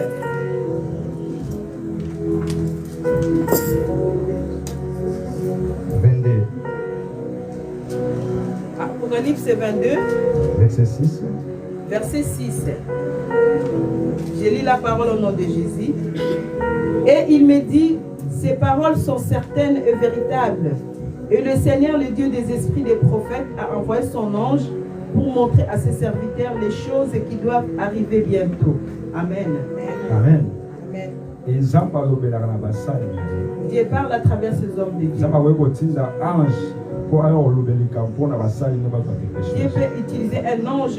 Apocalypse 22, verset 6. Verset 6. Je lis la parole au nom de Jésus. Et il me dit, ces paroles sont certaines et véritables. Et le Seigneur, le Dieu des esprits des prophètes, a envoyé son ange pour montrer à ses serviteurs les choses qui doivent arriver bientôt. Amen. Amen. Amen. Et Dieu parle à travers ces hommes de Dieu. Dieu peut utiliser un ange.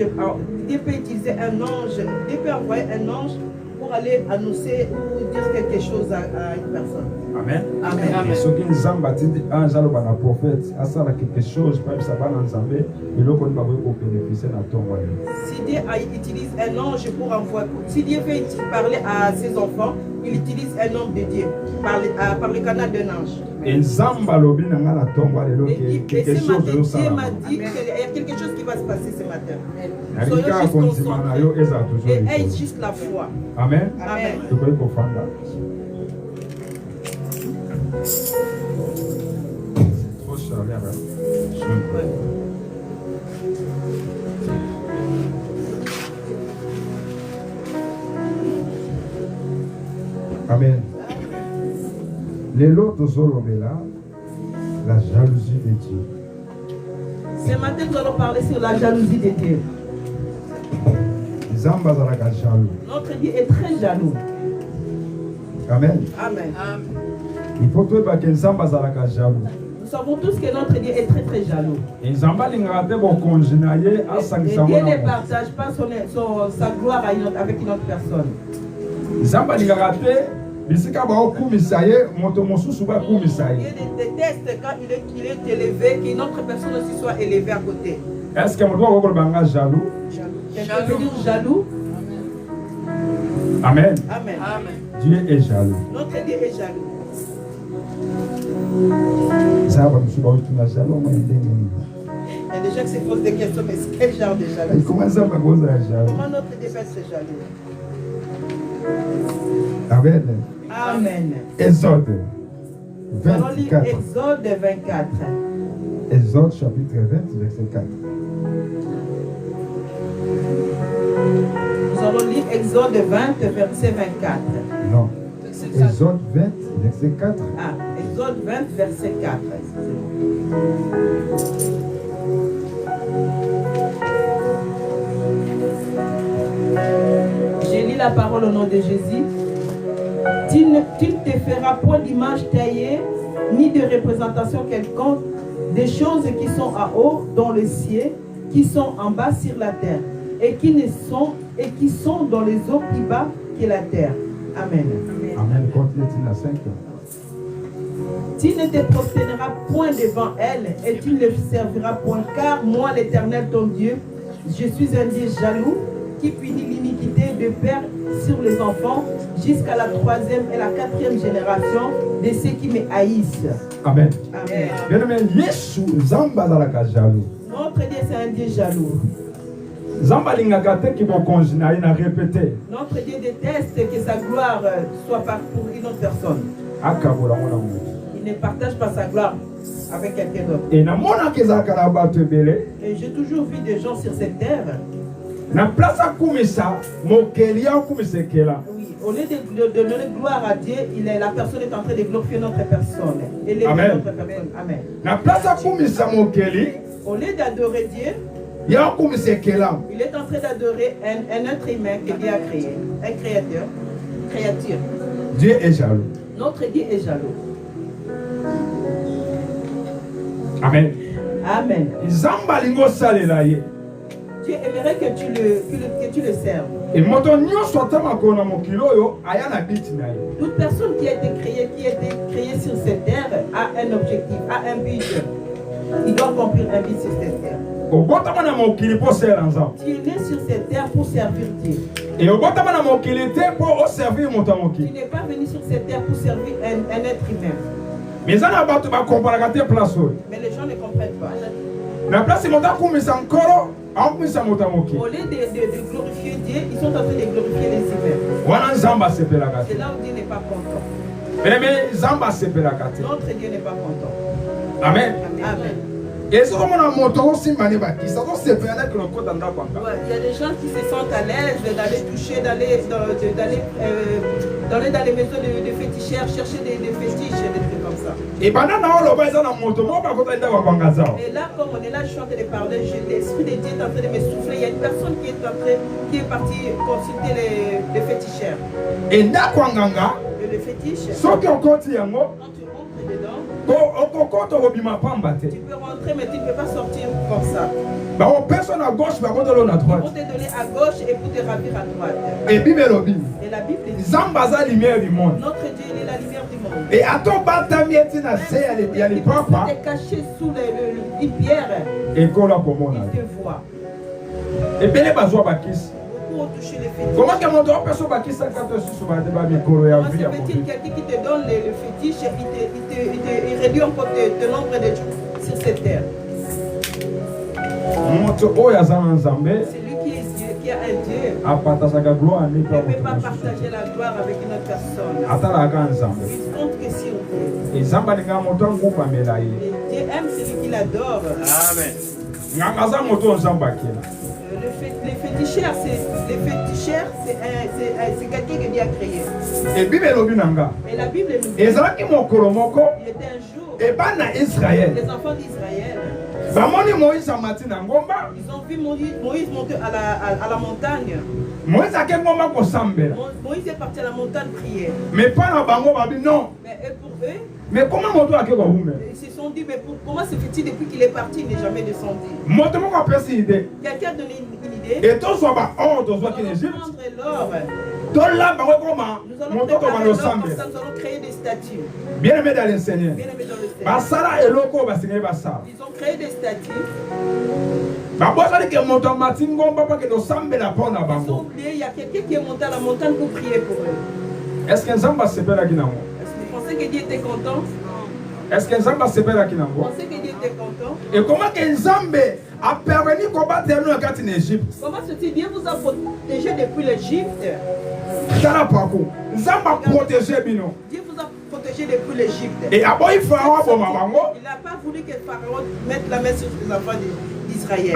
Dieu peut utiliser un ange. Dieu peut envoyer un ange pour aller annoncer ou dire quelque chose à une personne. Amen. Amen. Amen. Ce qui nous a ange alors un prophète, ça quelque chose, pas ça va dans Zambé, et là on va bénéficier de ton royaume. Si Dieu utilise un ange pour envoyer, si Dieu veut parler à ses enfants, il utilise un homme de Dieu par le canal d'un ange. Et Zamba lobi nanga na tomba lelo quelque chose de ça. Dieu m'a dit qu'il y a quelque chose qui va se passer ce matin. Soyons juste concentrés et aie juste la foi. Amen. Amen. Tu peux confondre. Trop chaleur. Amen. Les lots de Zolomela, la jalousie de Dieu. Ce matin, nous allons parler sur la jalousie de Dieu. Notre Dieu est très jaloux. Amen. Amen. Il faut que Zamba zalaka jaloux. Nous savons tous que notre Dieu est très très jaloux. Et Zamba l'ingate bon congénailler à sa Dieu ne partage pas sa gloire avec une autre personne. Zamba l'ingate bisika ba okumisa ye moto mosusu ba kumisa ye. Dieu déteste quand il est élevé, qu'une autre personne aussi soit élevée à côté. Est-ce que mon doit encore banga jaloux? Quelqu'un peut dire jaloux? Amen. Amen. Amen. Dieu est jaloux. Notre Dieu est jaloux. Ça va nous suivre tout la jaloux moi il y a des gens qui se posent des questions, mais quel genre de jaloux? Comment ça va cause la jaloux? Comment notre Dieu peut être jaloux? Amen. Amen. Exode 24. Exode 24. Exode chapitre 20, verset 4. Nous allons lire Exode 20, verset 24. Non. Exode 20, verset 4. Ah, Exode 20, verset 4. J'ai lu la parole au nom de Jésus. Tu ne te feras point d'image taillée, ni de représentation quelconque, des choses qui sont en haut dans le ciel, qui sont en bas sur la terre, et qui sont dans les eaux plus bas que la terre. Amen. Amen. Continue la 5. Tu ne te prosterneras point devant elle, et tu ne les serviras point, car moi, l'Éternel, ton Dieu, je suis un Dieu jaloux, qui punit l'iniquité de père sur les enfants jusqu'à la 3e et la 4e génération de ceux qui me haïssent. Amen. Amen. Bien-aimé, Yesu Zamba zalaka jaloux. Notre Dieu, c'est un Dieu jaloux. Zamba lingakate qui vont congénailler na répéter. Notre Dieu déteste que sa gloire soit pour une autre personne. Akabola mona mo. Il ne partage pas sa gloire avec quelqu'un d'autre. Et na mona kezaka na bato belé. Et j'ai toujours vu des gens sur cette terre. Na place akumisa mokelia akumisekela. Oui, au lieu de donner gloire à Dieu, la personne est en train de glorifier notre personne. Élever notre personne. Amen. La place à Koumisa Mokeli. Au lieu d'adorer Dieu, il est en train d'adorer un être humain que Dieu a créé, un créature. Dieu est jaloux. Notre Dieu est jaloux. Amen. Amen. Dieu aimerait que tu le serves. Toute personne qui a été créée sur cette terre a un objectif, a un but. Il doit accomplir un but sur cette terre. Tu es né sur cette terre pour servir Dieu. Tu n'es pas venu sur cette terre pour servir un être humain. Mais les gens ne comprennent pas. Au lieu de glorifier Dieu, ils sont en train de glorifier les humains. C'est là où Dieu n'est pas content. Notre Dieu n'est pas content. Amen. Amen. Il y a des gens qui se sentent à l'aise d'aller toucher, d'aller dans les maisons de féticheurs, chercher des fétiches, des trucs comme ça. Et là, comme on est là, je suis en train de parler, l'esprit de Dieu est en train de me souffler. Il y a une personne qui est partie consulter les féticheurs. Et les fétiches, quand tu rentres dedans, tu peux rentrer, mais tu ne peux pas sortir comme ça. Ils vont te donner à gauche et pour te ravir à droite. Et la Bible dit, notre Dieu, il est la lumière du monde. Et à ton bâtiment, tu es caché sous une pierre. Il te voit. Et bien, toucher les fétiches. Comment se fait-il quelqu'un qui te donne le fétiche et il réduit encore le nombre de jours sur cette terre? Celui qui est Dieu, qui a un Dieu, ne peut pas partager la gloire avec une autre personne. Il compte que sur Dieu. Dieu aime celui qui l'adore. Amen. Les féticheurs, c'est quelqu'un que Dieu a créé. Et la Bible nous dit, il était un jour, les enfants d'Israël, ils ont vu Moïse monter à la montagne. Moïse est parti à la montagne prier. Mais pour eux, ils se sont dit, mais comment se fait-il depuis qu'il est parti, il n'est jamais descendu? Quelqu'un a donné une idée. Et nous allons prendre l'or. Nous allons créer des statues. Bien-aimés dans le Seigneur. Ils ont créé des statues. Ils ont oublié, il y a quelqu'un qui est monté à la montagne pour prier pour eux. Est-ce que Nzamba sepela kinango? Vous pensez que Dieu était content? Est-ce que Nzamba sepela kinango? Vous pensez que Dieu était content? Et comment que Nzambe a permis combattre nous en Égypte? Comment se-t-il Dieu vous a protégé depuis l'Égypte? Dieu a protégé Bino. Dieu vous a protégé depuis l'Égypte. Et après il n'a pas voulu que Pharaon mette la main sur les enfants d'Israël.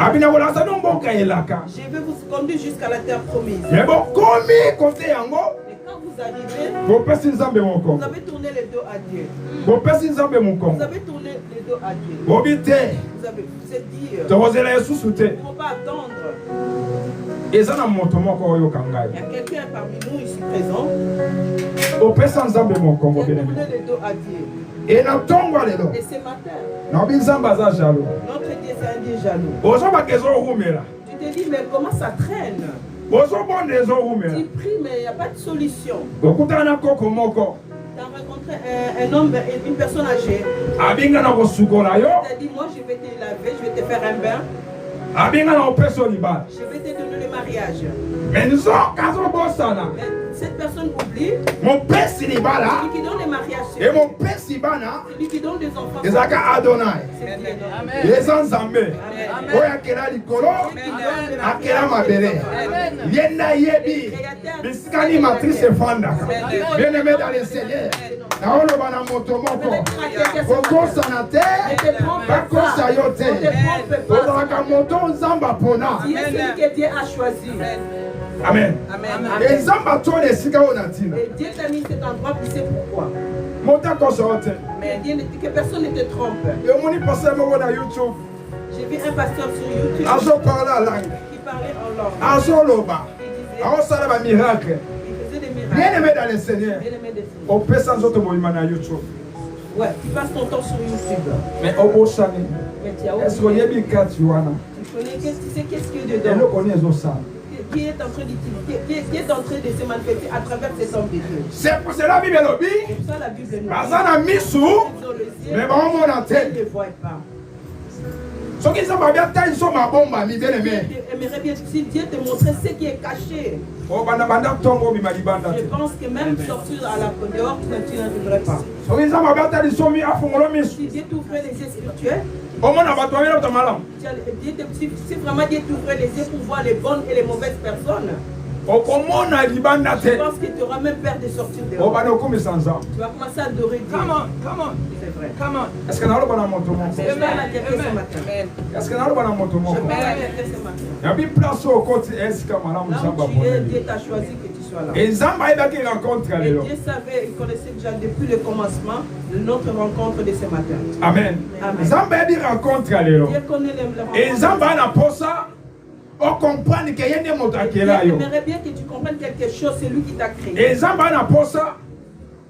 Je vais vous conduire jusqu'à la terre promise. Mais bon, quand vous arrivez, vous avez tourné le dos à Dieu. Vous avez tourné le dos à Dieu. Vous êtes dit, il ne faut pas attendre. Il y a quelqu'un parmi nous ici présent. Vous avez tourné le dos à Dieu. Et ce matin, notre Dieu c'est un Dieu jaloux. Tu te dis, mais comment ça traîne? Tu pries, mais il n'y a pas de solution. Tu as rencontré un homme, une personne âgée. Tu as dit, moi je vais te laver, je vais te faire un bain. Je vais te donner le mariage. Mais cette personne oublie. Celui qui donne le mariage, celui qui donne les enfants. Les Nzambe. Bien-aimé dans les Seigneurs. Dieu a choisi. Amen. Et Zamba toi les sika onatina. Et Dieu t'a mis cet endroit, tu sais pourquoi. Monta konsorte. Mais Dieu ne dit que personne ne te trompe. Et on y passe mo na YouTube. J'ai vu un pasteur sur YouTube Azo parla langue. qui parlait en langue. Azo loba. Azo sala ba miracle. Il faisait des miracles. Bien aimé dans le Seigneur. Bien aimé des filles. Au peut sans autre mouvement na YouTube. Ouais, tu passes ton temps sur YouTube. Mais au beau chani. Mais tu as Est-ce qu'on y a bien quatre wana? tu connais, tu sais qu'est-ce qu'il y a Et dedans. le connaît zo ça. Qui est en train de se manifester à travers cet homme de Dieu. C'est pour cela Bible lobby. C'est pour ça la Bible nous dit. Bazana misu. Ils ont le ciel, Mais bon mon ils antenne. ne le voient pas. Ce qui sont bien taille ils sont ma bombe mi bien aimé. Dieu aimerait bien si Dieu te montrait ce qui est caché. Oh banda tongo bi malibanda. Je pense que même sortir à la dehors, tu n'arriverais pas. Ce qui sont bien taille ils sont mi afongolo misu. Si Dieu t'ouvrait les yeux spirituels, Au moins on va toi là malam. si vraiment Dieu t'ouvrait les yeux pour voir les bonnes et les mauvaises personnes, Au comment na libanda je te. pense que tu auras même peur de sortir Oh dehors. banda comme sans ans. Tu vas commencer à adorer Dieu. Come on. C'est vrai. Come on. Est-ce que na lo bana moto mo? Mais je vais à la vérité ce matin. Est-ce que na lo bana moto mo? Je vais à la vérité ce matin. Ya bi place au côté est-ce que malam Là Zamba où tu es, bon. Dieu t'a choisi que tu sois là. Et Zamba il va qui rencontre Et là. Dieu savait, il connaissait déjà depuis le commencement de notre rencontre de ce matin. Amen. Amen. Zamba il rencontre là. Dieu connaît les Et rencontres. Zamba na posa on comprend que y a des mots qui Dieu là yo. aimerait bien que tu comprennes quelque chose, c'est lui qui t'a créé. Et Zamba na posa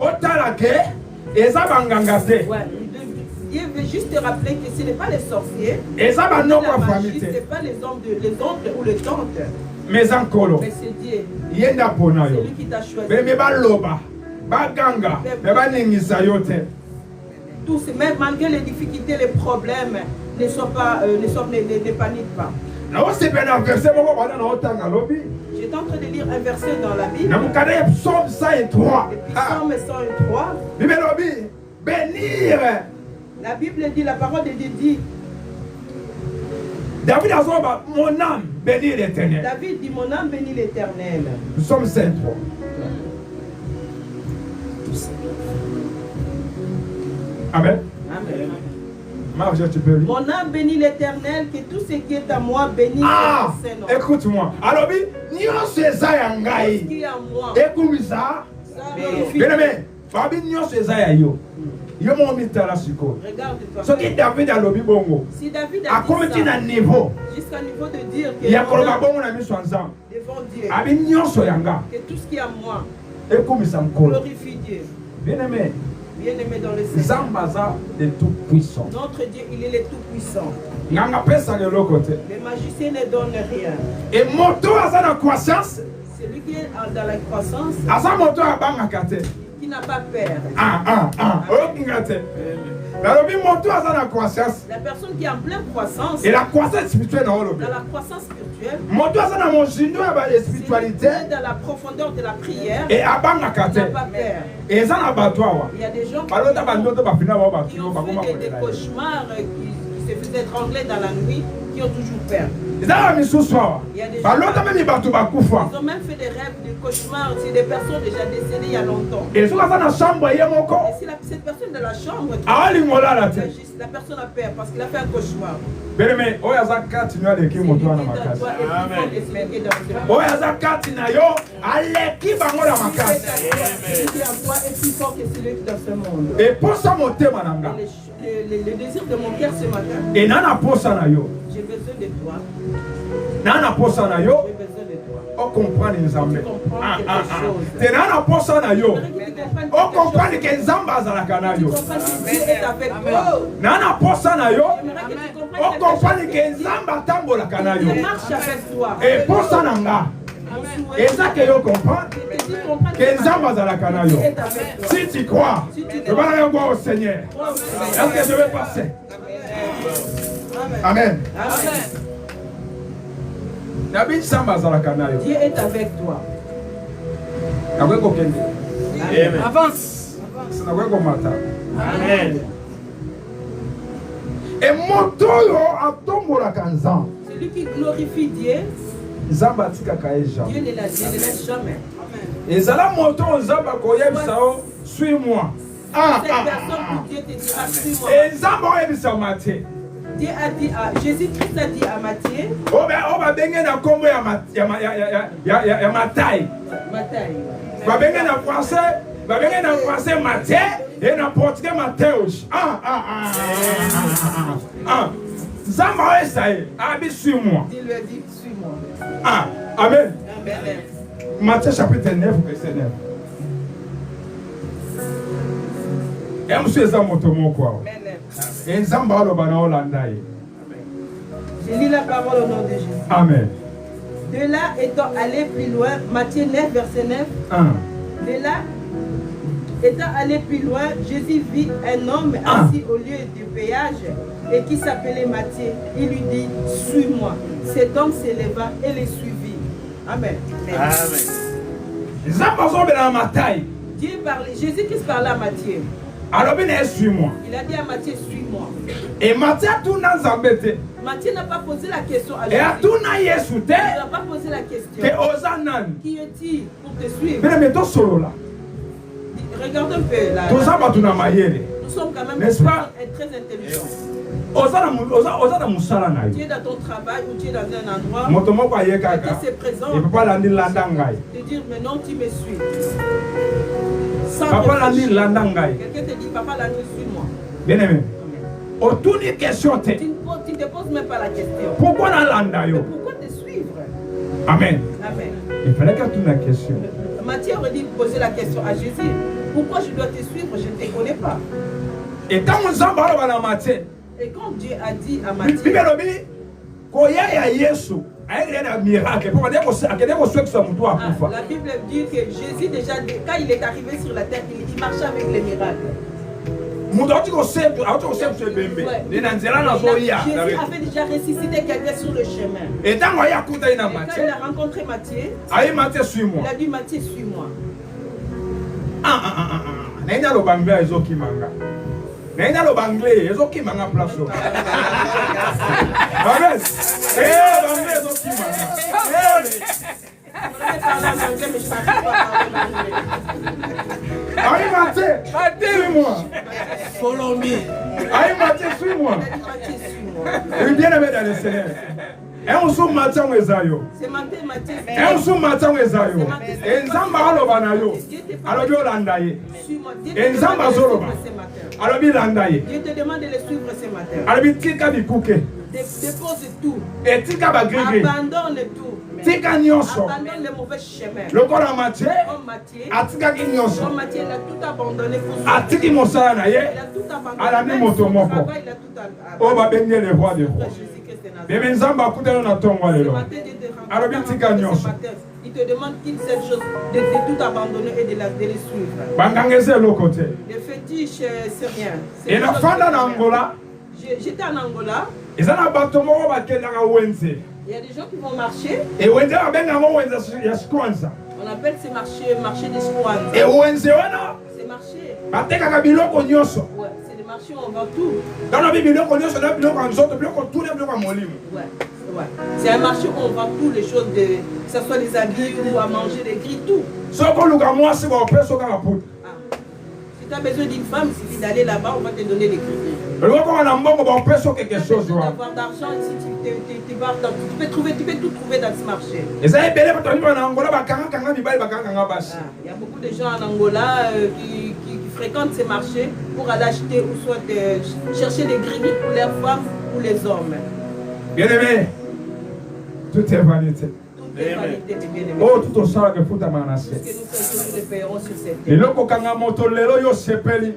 otala ke et Zamba nganga te. Ouais, Dieu veut juste te rappeler que ce n'est pas les sorciers, Et Zamba ni non la kwa magie, famille ce te. n'est pas les oncles ou les tantes, Mais encore mais c'est Dieu. yenda pona C'est yo. lui qui t'a choisi. Mais ba loba. Ba ganga. Mais ba ningisa yo te. Tous, même malgré les difficultés, les problèmes, ne paniquent pas. Na o se pena verset moko bana na otanga lobi. J'étais en train de lire un verset dans la Bible, Na mukade psaume 103. et puis Psaume 103, Bible lobi bénir. la Bible dit, la parole de Dieu dit, David a dit mon âme bénit l'Éternel. David dit, mon âme bénit l'Éternel. Psaume 103. Amen. Amen. Marge, tu peux lire. Mon âme bénit l'Éternel, que tout ce qui est à moi bénisse Ah, son Saint-Nom. écoute-moi. Alors, nyonso eza ya Ce qui ngai. est à moi, Ekumisa. ça glorifie. Bien aimé. Babi nyonso eza ya yo. Yo mo mitala siko. Regarde-toi. Soki David alobi bongo. Si David a Akomi dit na ça, niveau. jusqu'à niveau de dire que Ya mon koloba âme bongo na miso nzambe. devant Dieu, Abi nyonso yanga. que tout ce qui est à moi Ekumisa nkolo. glorifie Dieu. Bien aimé. Bien-aimé dans le Seigneur. Zambaza de tout puissant. Notre Dieu, il est le tout-puissant. Nganga pesa lelo côté. Le magicien ne donne rien. Et moto aza na croissance. Celui qui est dans la croissance, Aza moto abangaka te. qui n'a pas peur. Oyokinga te. Nalobi moto aza na croissance. La personne qui est en pleine croissance, Et la croissance spirituelle na olobi. dans la croissance spirituelle, Moto aza na mozindo ya ba celui qui spiritualité. est dans la profondeur de la prière, Et abangaka n'a te. pas peur. Et eza na bato awa. Il y a des gens Balota bandoto bafina bao qui bakilo ont bakoma fait des kolela. cauchemars, qui se faisaient étrangler dans la nuit, qui ont toujours peur. Eza na misusu awa. Il y a des gens Balota memi bato bakufa. ils ont même fait des rêves, des cauchemars. C'est des personnes déjà décédées il y a longtemps. Et soki aza na chambre ye moko. Et si cette personne de la chambre, Aolingolala te. la personne a peur parce qu'il a fait un cauchemar. Beleme oyo aza kati no aleki Celui qui moto est wana dans makasi. toi est plus fort que celui qui est dans toi. Oyo aza kati na yo aleki bango na makasi. Celui qui est en toi est plus fort que celui qui est dans ce monde. Eposa motema na nga. Le désir de mon cœur ce matin, E nana posa na yo. j'ai besoin de toi. Nana posa na yo. J'ai besoin de toi. O comprendre nzambe. Tu comprends quelque chose. Te nana posa na yo. J'aimerais que tu comprennes O quelque comprendre chose. que nzambe azalaka na Tu yo. comprends que Dieu est avec toi. Nana posa na yo. J'aimerais que tu O comprennes comprendre quelque que chose. nzambe atambolaka na yo. Il marche avec toi. Eposa na nga. Mon souhait, Eza ke yo comprendre c'est que tu comprennes que nzambe azalaka na Dieu yo. est avec toi. Si tu crois, je vais aller voir au Seigneur. Est-ce que je vais passer? Amen. Amen. Nabi nzambe azalaka na yo. Dieu est avec toi. Nakoki kokende. Amen. Avance. Nakoki komata. Amen. Et moto oyo atombolaka nzambe. Celui qui glorifie Dieu, Nzambe atikaka ye Dieu jamais. ne le laisse jamais. ezala moto oyo nzambe akoyebisa yo suis moi. Cette personne que Dieu te dira, suis-moi. E nzambe oyebisama te. Jésus-Christ a dit à Matthieu. Oh bah benga na kombo ya Matthieu. Babenga na français Matthieu et na portugais Mattheus. Zama essaye, abi suis-moi. Dis-lui, suis-moi. Amen. Amen. Matthieu chapitre 9 verset 9. Et monsieur Zamoto moko. Et Zamba lo bana Holanda. Je lis la parole au nom de Jésus. Amen. De là étant allé plus loin, Matthieu 9 verset 9. De là étant allé plus loin, Jésus vit un homme assis au lieu du péage et qui s'appelait Matthieu. Il lui dit, suis-moi. Cet homme s'éleva et le suivit. Amen. Dieu parlait, Jésus-Christ parlait à Matthieu. Alors, suis-moi. Il a dit à Matthieu, suis-moi. Et Matthieu Matthieu n'a pas posé la question à Jésus. Il n'a pas posé la question. Qui est-il pour te suivre? Regarde un peu là. Nous sommes quand même très intelligents. Tu es dans ton travail ou tu es dans un endroit. Quelqu'un se présente. Te dire maintenant tu me suis. Sans réfléchir. Quelqu'un te dit papa Landi suis-moi. Bien aimé. Tu ne te poses même pas la question. Pourquoi te suivre? Amen. Amen. Il fallait que tu la question. Matthieu aurait dit poser la question à Jésus. Pourquoi je dois te suivre? Je ne te connais pas. Et quand on s'en parle à Matthieu. Et quand Dieu a dit à Matthieu. La Bible dit que Jésus déjà, quand il est arrivé sur la terre, il marchait avec les miracles. Jésus avait déjà ressuscité quelqu'un sur le chemin. Et quand il a rencontré Matthieu, il a dit Matthieu, suis-moi. Suis-moi. Follow me. Matthieu, suis-moi. Oui, bien aimé dans le Seigneur. Et on se matin où Esayo. Et on se matin où Esayo. Et Nzamba alobanayo. Alors Dieu landaye. Et Nzamba zoroba. Alors Dieu landaye. Dieu te demande de le suivre ce matin. Alors Dieu tika bikuke. Dépose tout. Et tika bagrégé. Abandonne tout. Tika nyonso. Abandonne le mauvais chemin. Le corps à Matthieu. Atika ki nyonso. Matthieu il a tout abandonné pour suivre. Atiki mosala na ye. Il a tout abandonné. Alami moto moko. Il a tout abandonné. Oh ba benye le roi des rois. Bébé Nzamba akutana na tongo lelo. Alors bien tika nyonso. Il te demande qu'une seule chose, de tout abandonner et de les suivre. Bangangeze le côté. Le fétiche, c'est rien. Et la fanda en Angola. J'étais en Angola. Il y a des gens qui vont marcher. Et on appelle ce marché des squans. Et c'est marché. Ouais, c'est le marché où on vend tout. Ouais. C'est un marché où on vend toutes les choses, que ce soit les habits ou à manger, les grilles, tout. Si tu as besoin d'une femme, il suffit d'aller là-bas, on va te donner les grilles. Tu peux avoir d'argent ici, tu peux tout trouver dans ce marché. Il y a beaucoup de gens en Angola qui fréquentent ces marchés pour aller acheter ou soit chercher des grilles pour les femmes ou les hommes. Bien aimé, tout est vanité. Oh, tout au sang que faut amanasser. Et le kokanga moto lelo yo sepeli.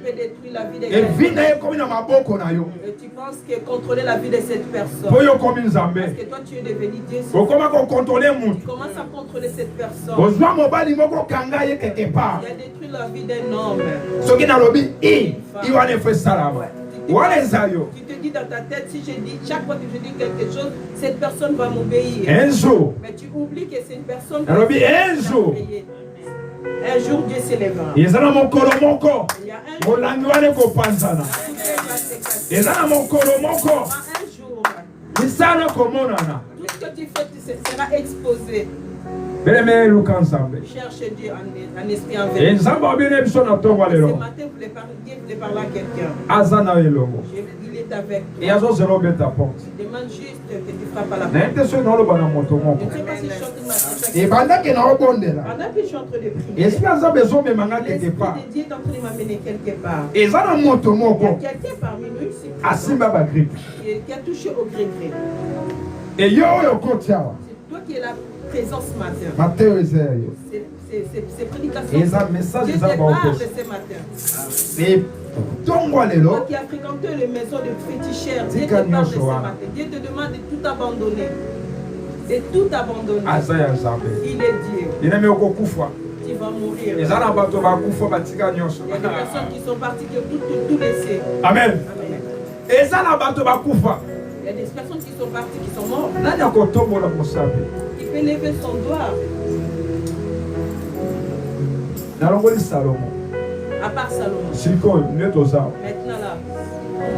Et vina comme na maboko na yo. Et tu penses que contrôler la vie de cette personne. Boyo comme Nzambe. Parce que toi tu es devenu Dieu. Comment contrôler moun? Tu commences à contrôler cette personne. Ozwa mobali moko kanga ye quelque part. Il a détruit la vie d'un homme. Ce qui na lobi il va ne faire ça là. Tu te dis dans ta tête, si je dis, chaque fois que je dis quelque chose, cette personne va m'obéir. Un jour. Mais tu oublies que c'est une personne qui va m'obéir. Un jour, Dieu s'élèvera. Il y a un jour. Tout ce que tu fais sera exposé. Cherchez Dieu en esprit en Et vérité. Nzamba Ce obéné biso na tongo matin, lelo. vous voulez parler à quelqu'un. Azana elongo. Il est avec Et toi. azo zelo beta porte. Il demande juste que tu frappes à la Na porte. ete so na lo bana moto Je moko. ne sais pas si je suis en train de m'attendre. Et pendant que na obondela. Pendant que je suis en train de prier, Esprit Nzamba ezo me manga quelque l'Esprit part. de Dieu est en train de m'amener quelque part. Et za na moto Il y a moko. quelqu'un parmi nous ici Asimba ba grippe. qui a touché au gré-gré. Et yo yo kotiawa. C'est toi qui es là présent ce matin. Mateo ezeyo. Ces prédications. Et ça message Dieu te za ba parle opos. ce matin. Et tongo Toi lelo. qui as fréquenté les maisons de féticheurs, Dieu te Tika parle ce nyonso wana. matin. Dieu te demande de tout abandonner. De tout abandonner. Aza ya Nzambe. Il est Dieu. Ina me okokufa. Tu vas mourir. Eza na bato bakufa batika nyonso. Il y a des personnes qui sont parties qui ont tout laissé. Amen. Amen. Eza na bato bakufa. Il y a des personnes qui sont parties, qui sont mortes. Nani akotombola mosapi? Il peut lever son doigt. Nalongoli Salomo. À part Salomon. Sikoyo nde toza. Maintenant là,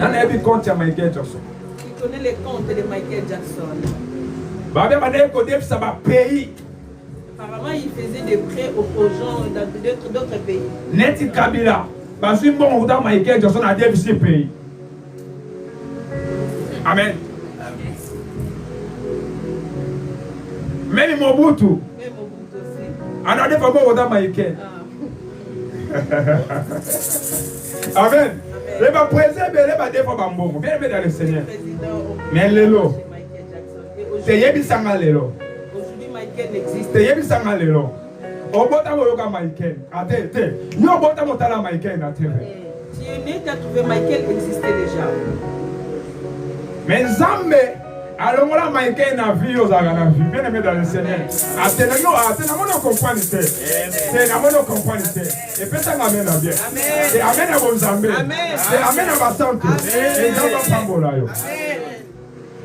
Nani ayebi compte ya Michael Jackson. tu connais les comptes de Michael Jackson. Babe banaye kodefisa bapays. Apparemment, il faisait des prêts aux gens dans d'autres pays. Neti Kabila bazwi mbongo kuta Michael Jackson adefisi pays. Amen. Même Mobutu Même au bout aussi. anadefa mbongo kuta Michael. Ah. Amen. Les présidents belé badefa bambongo. Bien aimé dans le Seigneur. Président au Mais lelo. chez Michael Jackson. Et Te yebisanga lelo. aujourd'hui, Michael n'existe Te yebisanga lelo. Obota moyoka Michael. Ate te. Yo obota motala Michael na TV. Tu es né, tu as trouvé Michael existait déjà. Mais Nzambe alongola Michael na vie ozala na vie. Bien aimé dans le Seigneur. Ate na no ate na mono comprendre te. Te na mono comprendre te. Et pesa ngamen na bien. Et amen na bonzambe. Et amen na basanto. Et Nzamba pambola yo.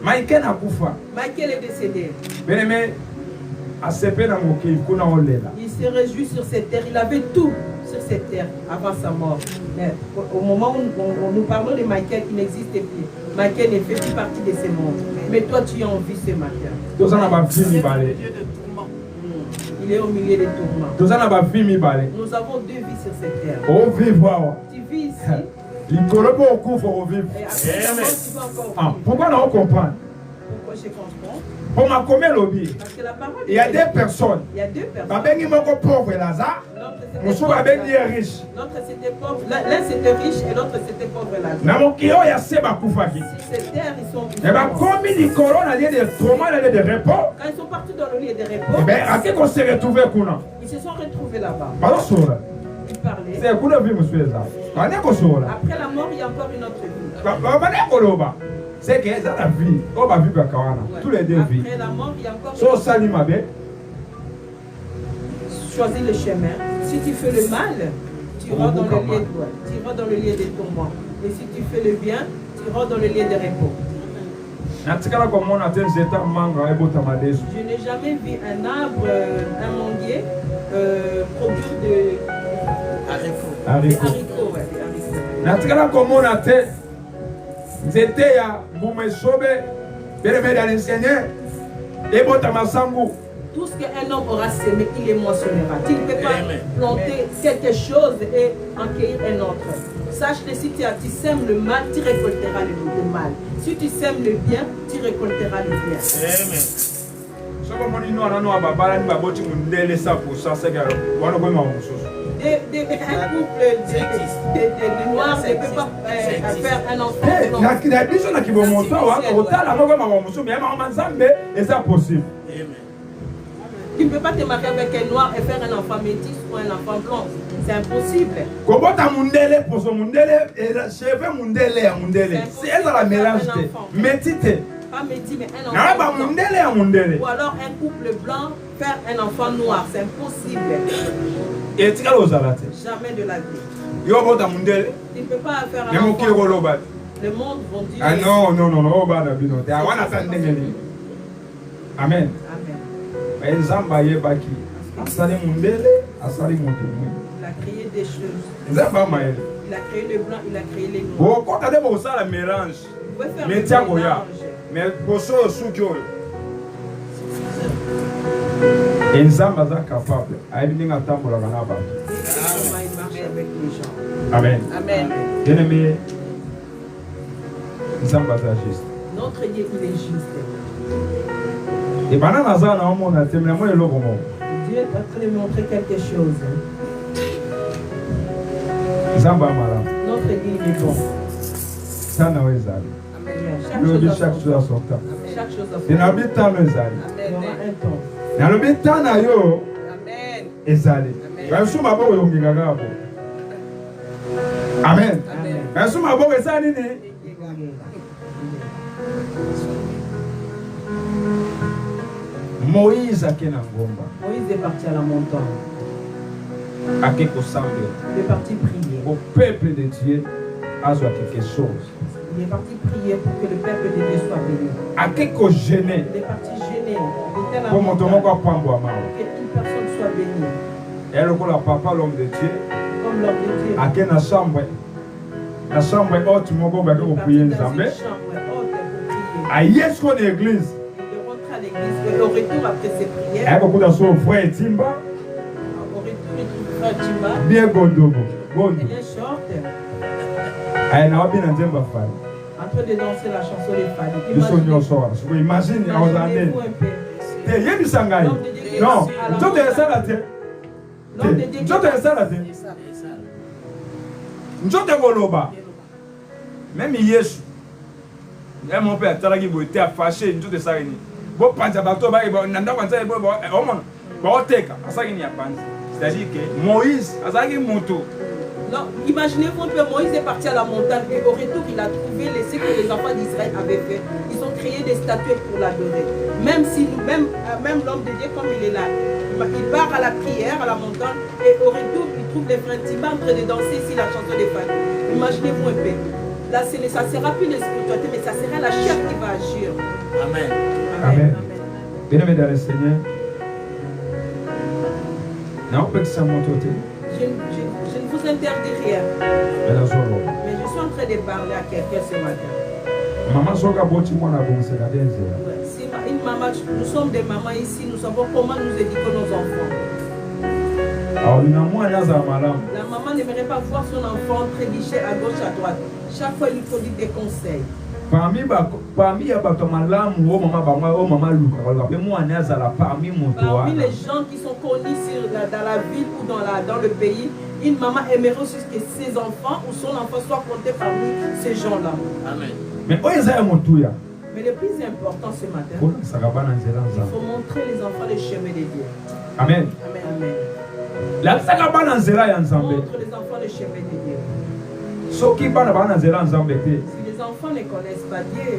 Michael akufa. Michael est décédé. Bien aimé asepe na mokili kuna olela. Il se réjouit sur cette terre. Il avait tout sur cette terre avant sa mort. Mais au moment où nous parlons de Michael, il n'existait plus. Michael ne fait plus partie de ce monde. Mais toi, tu es en vie ce matin. Tozana ba vie mibale. Il est au milieu des tourments. Tozana ba vie mibale. Nous avons deux vies sur cette terre. O vivre awa. Tu vis ici Likolo po okufa o vivre. et après la mort, tu vas encore Ah, vivre. pourquoi on comprendre? Pourquoi je comprends? Pour ma commune lobby. Parce que la parole Il y a de des Dieu- personnes. Il y a deux personnes. Babengi moko pauvre Lazare. L'autre, c'était Mosusu pauvre. babengi riche. L'autre c'était pauvre. L'un c'était riche et l'autre c'était pauvre là. Na mokili oyo ya se bakufaki. Sur cette terre, ils sont. Et bakomi likolo na lieu de trauma, na lieu de repos. Quand ils sont partis dans le lieu de Eh repos, bien, ake ko se retrouver kuna. ils se sont retrouvés là-bas. Bazosola. Ils parlaient. C'est kuna vi mosusu eza. Bane kosola. Après la mort, il y a encore une autre vie. Bane koloba. C'est que eza la vie. O ba vie bakawana. Ouais. Tous les deux vies. Après la mort, il y a encore So sali mabe. choisis le chemin. Si tu fais le mal, tu iras dans le lieu de loi. Tu iras dans le lieu des tourments. Et si tu fais le bien, tu iras dans le lieu de repos. Natikala komona te nzeta manga ebotama desu. Je n'ai jamais vu un arbre, un manguier, produire de Haricot. haricots. Ouais, des haricots. Natikala komona te nzete ya mbuma esobe beleme dans le Seigneur ebotama sangu. Tout ce qu'un homme aura semé, il les moissonnera. Tu ne peux pas planter quelque chose et en cueillir un autre. Sache que si tu sèmes le mal, tu récolteras le mal. Si tu sèmes le bien, tu récolteras le bien. Soko moni no ana no ababala ni baboti mundele 100% seka wana kwa mamususu. Un couple de noirs ne peut pas faire un enfant blanc. Na biso na kibomoto wa otala ngoko mamususu mais ma nzambe eza possible. Tu ne peux pas te marier avec un noir et faire un enfant métis ou un enfant blanc. C'est impossible. Kobota mundele poso mundele cheve mundele ya mundele. C'est eza la mélange te. Metite. Pas métis, mais un Na ba enfant blanc. mundele ya mundele. Ou alors un couple blanc faire un enfant noir. C'est impossible. Et tika lozala te. Jamais de la vie. Yo bota mundele. Tu ne peux pas faire un Ne mo enfant. koloba. Le monde vont dire. Ah non non non non bana bino. Te awana tandengeli. Amen. Amen. Nzamba yebaki. Asali mundele, asali moto. Il a créé des choses. Nzamba maele. Il a créé le blanc, il a créé les noirs. Bon, quand tu as beau ça la mélange. Vous pouvez faire Mais le tiens mélange. Mais pour ça, sous Et Nzamba est capable. Amen. Amen. Bien-aimé, Nzamba est juste. Notre Dieu, il est juste. Et pendant que nous avons témoigné, Dieu est en train de montrer quelque chose. Nzamba est malade. Notre Dieu, il est bon. Ça n'a pas été. Amen. Chaque chose a son temps. Chaque chose a son Il y a temps. un temps. Il y aura un temps. Il y a un temps. Amen. Ezali. Baso mabo yongika ngabo. Amen. Baso mabo ezali ni. Moïse a kena ngomba. Moïse est parti à la montagne. Akeko semble. Il est parti prier. Au peuple de Dieu a soit quelque chose. Il est parti prier pour que le peuple de Dieu soit béni. Akeko gêné. Il est parti gêner. Il était à la Pour monter montagne. mon pambo amao. Que une personne soit bénie. Et le papa l'homme de Dieu. Comme l'homme de Dieu. Akena chambre. La chambre haute moko ba ko prier Nzambe. A yesko de l'église. Il rentre à l'église et au retour après ses prières. A beaucoup de so frère Timba. Au retour il trouve frère Timba. Bien Gondogo. Gondo. Il est short. A na obi na Nzemba fa. En train de danser la chanson des fans. Nous sommes soir. Imagine à Ozande. Te yebi sangai. Non, tu te ça la tête. Tu te ça la tête. Njote koloba. Même Yesu. Et mon père talaki bo était fâché njote ça ni. Bo panja bato ba nanda kwanza bo omona. Bo teka asaki ni apanzi. C'est-à-dire que Moïse asaki moto. Non, imaginez-vous que Moïse est parti à la montagne et au retour il a trouvé ce que les enfants d'Israël avaient fait. Ils ont créé des statues pour l'adorer. Même si même l'homme de Dieu comme il est là, il part à la prière à la montagne et au retour il trouve les frères Timba en train de danser ici la chanson des fans. Imaginez-vous un peu. Là, ça ne sera plus la spiritualité, mais ça sera la chair qui va agir. Amen. Amen. Bien-aimé dans le Seigneur. Non, peut-être ça monte au thé. Je ne vous interdis rien. Mais je suis en train de parler à quelqu'un ce matin. Maman Soka Boti moi la bonne c'est la deuxième. Si une maman, nous sommes des mamans ici, nous savons comment nous éduquons nos enfants. La maman n'aimerait pas voir son enfant trébucher à gauche, à droite. Chaque fois, il lui faut dire des conseils. Parmi les gens qui sont connus dans la ville ou dans le pays, une maman aimerait aussi que ses enfants ou son enfant soient comptés parmi ces gens-là. Amen. Mais le plus important ce matin, il faut montrer les enfants le chemin de Dieu. Amen. Amen. Amen. Montre les enfants le chemin de Dieu. Si les enfants ne connaissent pas Dieu,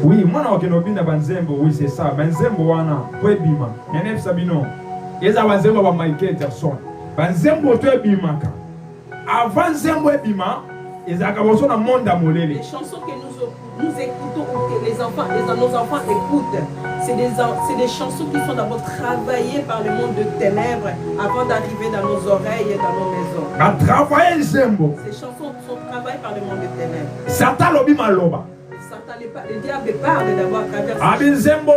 oui, moi oui, c'est ça. Banzembo wana, kwebima. Nene sabino. Eza banzembo ba Michael Jackson. Banzembo to ebimaka. Avant zembo ebima, ezaka boso na monde amolele. Les chansons que nous écoutons ou que nos enfants écoutent, c'est des chansons qui sont d'abord travaillées par le monde de ténèbres avant d'arriver dans nos oreilles et dans nos maisons. Ces chansons sont travaillées par le monde de ténèbres. Satan lobi maloba. Satan le diable parle d'abord à travers ces chansons.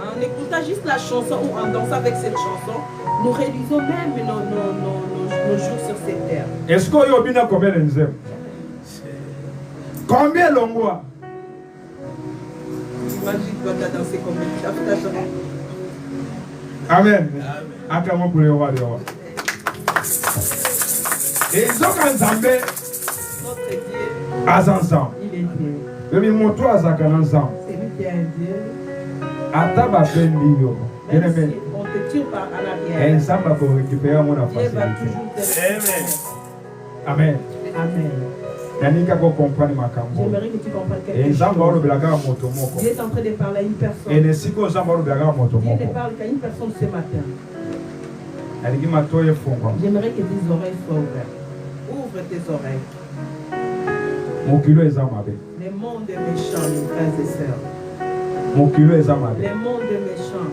En écoutant juste la chanson ou en dansant avec cette chanson, nous réduisons même nos jours sur cette terre. Est-ce qu'on y a bien combien de nzem? Combien l'ongoa? Imagine-toi danser comme une. Amen. Acclamons pour les rois des rois. Et ils ont ensemble. Notre Dieu. Ensemble. Il est Dieu. C'est lui qui est un Dieu. Ataba bendiyo. On te tire par en arrière. Et ça va récupérer mon Dieu affaire. va toujours t'aider. Amen. Amen. Yanika ko comprendre makambo. J'aimerais que tu comprennes quelque Et chose. Nzamba olo belaka moto moko. Dieu est en train de parler à une personne. Et ne siko Nzamba olo belaka moto Dieu moko. ne parle qu'à une personne ce matin. Aliki matoye fongwa. J'aimerais que tes oreilles soient ouvertes. Ouvre tes oreilles. Mokilo ezamabe. Les mondes méchants, mes frères et sœurs. Mokilo ezamabe. Les mondes méchants.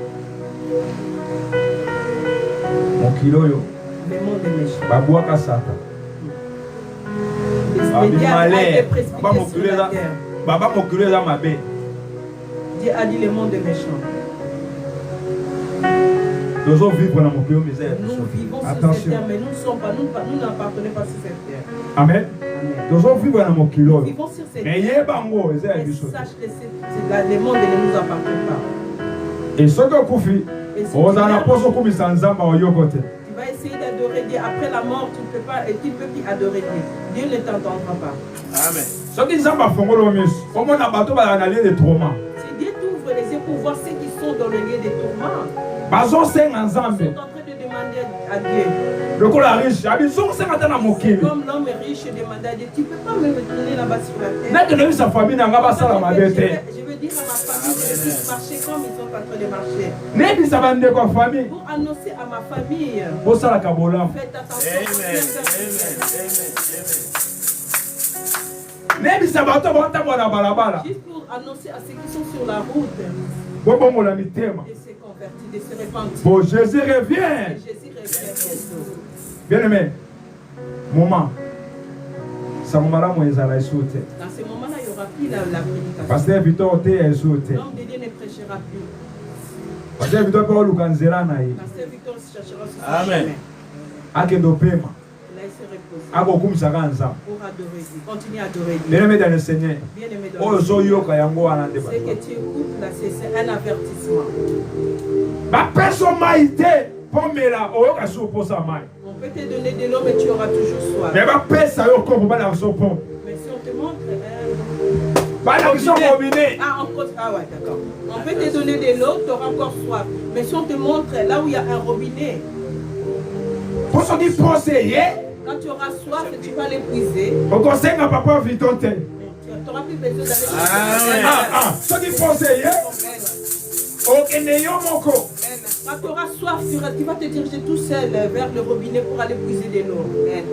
Mokilo yo. Les mondes méchants. Babouaka sata. Les médias ont été précipités sur la terre. Baba mokilo ezamabe. Dieu a dit le monde est méchant. Nous vivons dans mon pays, Nous vivons sur cette terre, mais nous n'appartenons pas sur cette terre. Amen. Nous vivons dans mon pays. Nous vivons sur cette terre. Mais sache que le monde ne nous appartient pas. Et ce que vous faites, vous tu vas essayer d'adorer Dieu. Après la mort, tu ne peux plus adorer Dieu. Dieu ne t'entendra pas. Amen. Si Dieu t'ouvre les yeux pour voir ceux qui sont dans le lieu des tourments, ils sont en train de demander à Dieu. comme l'homme riche demande à Dieu, tu ne peux pas me retourner là-bas sur la terre. Je veux dire à ma famille de marcher comme ils sont en train de marcher. Pour annoncer à ma famille, faites attention. Juste pour annoncer à ceux qui sont sur la route de se convertir, de se repentir. Bon, Jésus revient. Jésus revient bientôt. Bien aimé, moment. Ça m'a Dans ces moments-là, il n'y aura plus la prédication. Pasteur Victor T est sauté. L'homme de Dieu ne prêchera plus. Pasteur Victor Paul Lukanzela naï. Pasteur Victor cherchera sur son Amen. chemin. Akendo pema. Là, il se repose. Agokum saganza. Pour adorer Dieu. Continuer à adorer Dieu. Bien aimé dans le Seigneur. Bien aimé dans Oh, le Seigneur. Zoyo Kayango Anande. Ce que tu écoutes là, c'est un avertissement. Ma personnalité, pomela, oh, kasu posa mai. On peut te donner de l'eau, mais tu auras toujours soif. Mais ma pesa yo ko ba la so pom. Mais si on te montre Ba la so combiné. ah ouais, d'accord. On peut te donner de l'eau, tu auras encore soif. Mais si on te montre là où il y a un robinet, Pour ce qui conseiller, quand tu auras soif, tu vas l'épuiser. au conseil n'a pas vite. Tu n'auras plus besoin d'aller. Ce qui conseiller, ok, n'ayons mon corps. Quand tu auras soif, tu vas te diriger tout seul vers le robinet pour aller puiser de l'eau.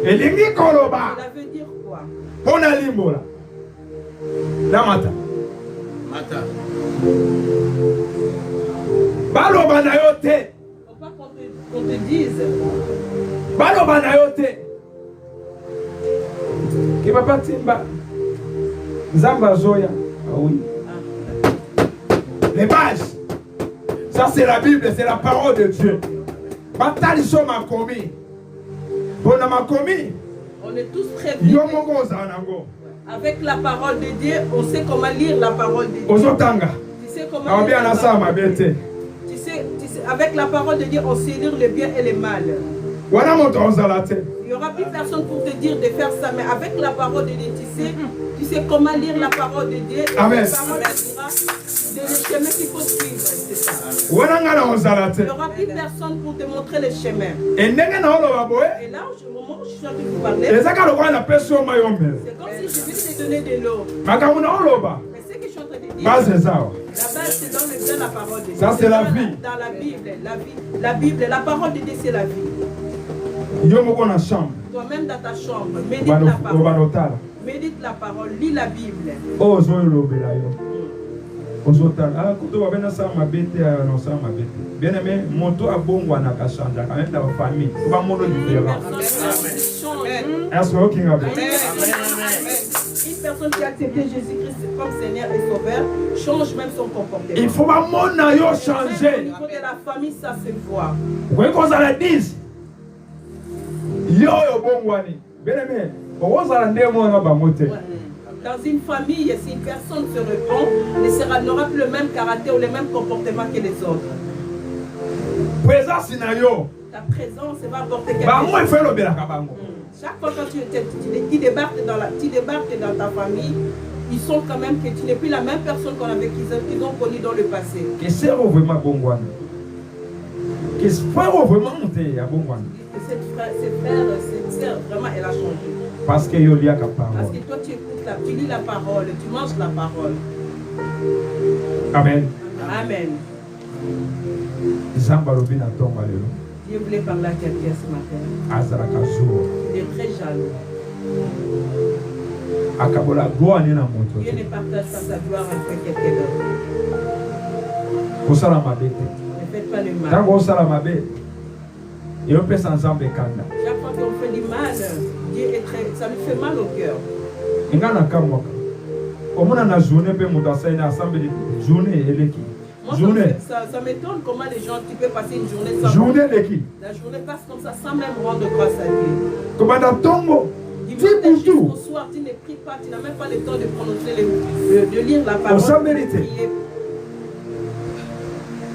Et les Nikoloba, Ça veut dire quoi? on a l'imbola. La mata. Baloba na yote. Faut pas qu'on te dise. Baloba na yote. Qui va pas timba. Zamba Zoya. Ah oui. Les bases. Ça c'est la Bible, c'est la parole de Dieu. Bataille sur ma commis. Bon, ma commis. On est tous prévenus. Yomongo zanango. Avec la parole de Dieu, on sait comment lire la parole de Dieu. Ozotanga. Tu sais comment lire la parole de Dieu. Tu sais, avec la parole de Dieu, on sait lire le bien et le mal. Il n'y aura plus personne pour te dire de faire ça, mais avec la parole de Dieu, tu sais comment lire la parole de Dieu. Amen. La parole te dira le chemin qu'il faut suivre. C'est ça. Il n'y aura plus personne pour te montrer le chemin. Et là, au moment où je suis en train de vous parler, c'est comme si je venais te donner de l'eau. Mais ce que je suis en train de dire, la base, c'est dans la parole de Dieu. Ça, c'est la vie. Dans la Bible, la Bible, la parole de Dieu, c'est la vie. Toi-même dans ta chambre, médite la parole. Médite la parole, lis la Bible. Bien aimé, mon tour a bon ou n'a qu'à changer quand même dans la famille. On va montrer différent. Est-ce que vous avez une personne qui a accepté Jésus-Christ comme Seigneur et Sauveur change même son comportement. Il faut pas mon aïe changer. Au niveau de la famille, ça se voit. Vous voyez qu'on s'en dit? Yo bon wani. Bien aimé, on va s'en dire. Dans une famille, si une personne se repent, n'aura plus le même caractère ou le même comportement que les autres. Présence ta présence va apporter quelque chose. Chaque fois que tu débarques dans ta famille, ils sont quand même que tu n'es plus la même personne qu'ils ont connue dans le passé. Qu'est-ce que vraiment bon wani? Qu'est-ce que vraiment monter à bon wani? Cette sœur, vraiment, elle a changé. Parce que yo lia ka parole. Parce que toi tu écoutes tu lis la parole, tu manges la parole. Amen. Amen. Dieu voulait parler à quelqu'un ce matin. Il est très jaloux. Dieu ne partage pas sa gloire avec quelqu'un d'autre. Ne faites pas le mal. Chaque fois qu'on fait du mal, Dieu est ça lui fait mal au cœur. Comment on a la journée, peut monter une assemblée journée et l'équipe. Journée. Ça m'étonne comment les gens, tu peux passer une journée sans. Journée l'équipe. La journée passe comme ça sans même rendre grâce à Dieu. Comment dans Tongo? Du matin jusqu'au soir, tu ne pries pas, tu n'as même pas le temps de prononcer de lire la parole. On s'en mérite.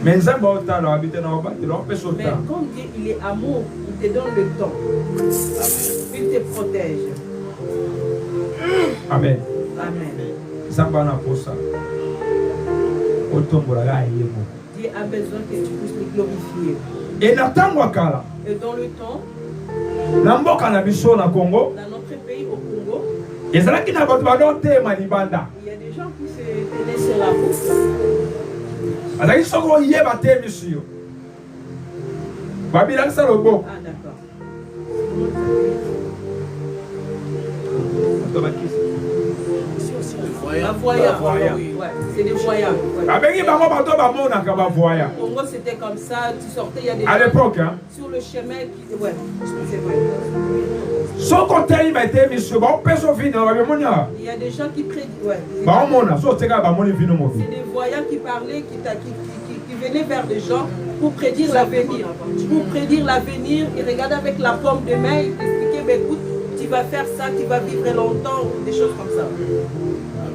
Mais quand Dieu il est amour, il te donne le temps. Il te protège. Amen. Amen. Dieu a besoin que tu puisses le glorifier. Et dans le temps, dans notre pays au Congo, il y a des gens qui se tenaient sur la route. Ah, d'accord. La voyant. Ouais, c'est des voyants. Au Congo, c'était comme ça. Tu sortais, il y a des gens. À l'époque, hein? Sur le chemin qui. Ouais, c'est vrai. Il y a des gens qui prédisent. Ouais. C'est des voyants qui parlaient, qui venaient vers des gens pour prédire l'avenir. Pour prédire l'avenir, ils regardaient avec la paume de main, ils expliquaient, mais écoute, tu vas faire ça, tu vas vivre longtemps, ou des choses comme ça.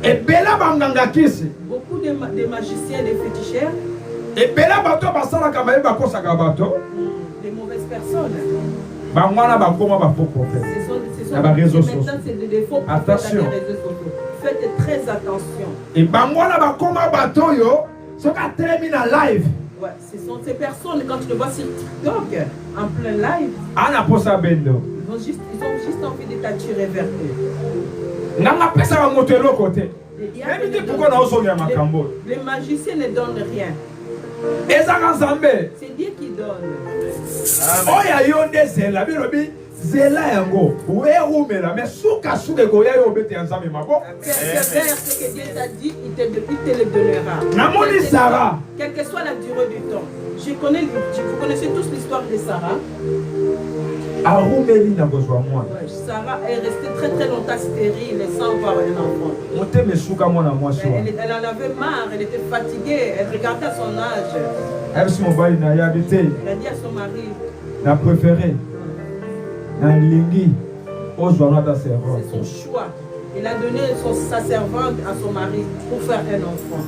Et Bella Banganga Kisi. Beaucoup de magiciens, des féticheurs. Et Bella Bato Basala Kamae Bako Sagabato. Des mauvaises personnes. Bangwana Bakoma Bako Prophète. Ce sont des réseaux sociaux. Maintenant, c'est des faux prophètes à des réseaux sociaux. Faites très attention. Et Bangwana Bakoma Bato Yo, ce qu'a terminé en live. Ouais, ce sont ces personnes, quand tu le vois sur TikTok, en plein live, Ana Posa Bendo. ils ont juste envie de t'attirer vers eux. Nanga pesa va monter l'autre côté. Même si pourquoi on a osé ma cambo. Les magiciens ne donnent rien. C'est Dieu qui donne. Oh ya yonde zela bilobi zela yango. Ouais rumela mais souka souke goya yo bete ensemble mabo. Persévère ce que Dieu t'a dit, il te le donnera. Namoni Sarah. Quelle que soit la durée du temps. Vous connaissez tous l'histoire de Sarah. Sarah est restée très très longtemps stérile sans avoir un enfant. Elle en avait marre, elle était fatiguée, elle regardait son âge. Elle a dit à son mari, c'est son choix. Il a donné sa servante à son mari pour faire un enfant.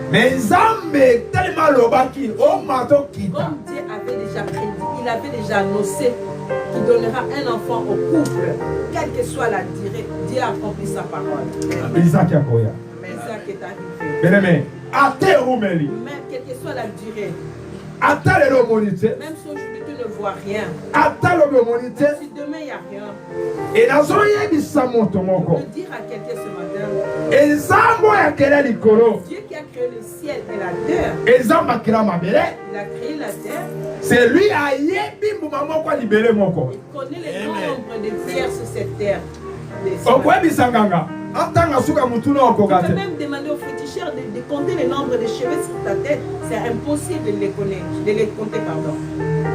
Mais Zambé, tellement l'obaki, oh mato kita. Comme Dieu avait déjà prédit, il avait déjà annoncé qu'il donnera un enfant au couple, quelle que soit la durée, Dieu a accompli sa parole. Isaac Yakoya. Mais Isaac est arrivé. Bien-aimé, à terre Roumeli. Même quelle que soit la durée. À terre le monité. Même si aujourd'hui tu ne vois rien. À terre le monité. Même si demain il n'y a rien. Et dans son yé bisamoto Je moko. peux dire à quelqu'un ce matin. Et Zambo ya kele likolo. Dieu qui a créé le ciel et la terre. Et Zamba kila mabele. Il a créé la terre. C'est lui a yé bimbu maman quoi libérer moko. Il connaît le nombre de pierres sur cette terre. Okwe bisanganga. Antanga suka mutuna okogate. Tu peux même demander aux féticheurs de compter le nombre de cheveux sur ta tête. C'est impossible de les connaître, de les compter, pardon.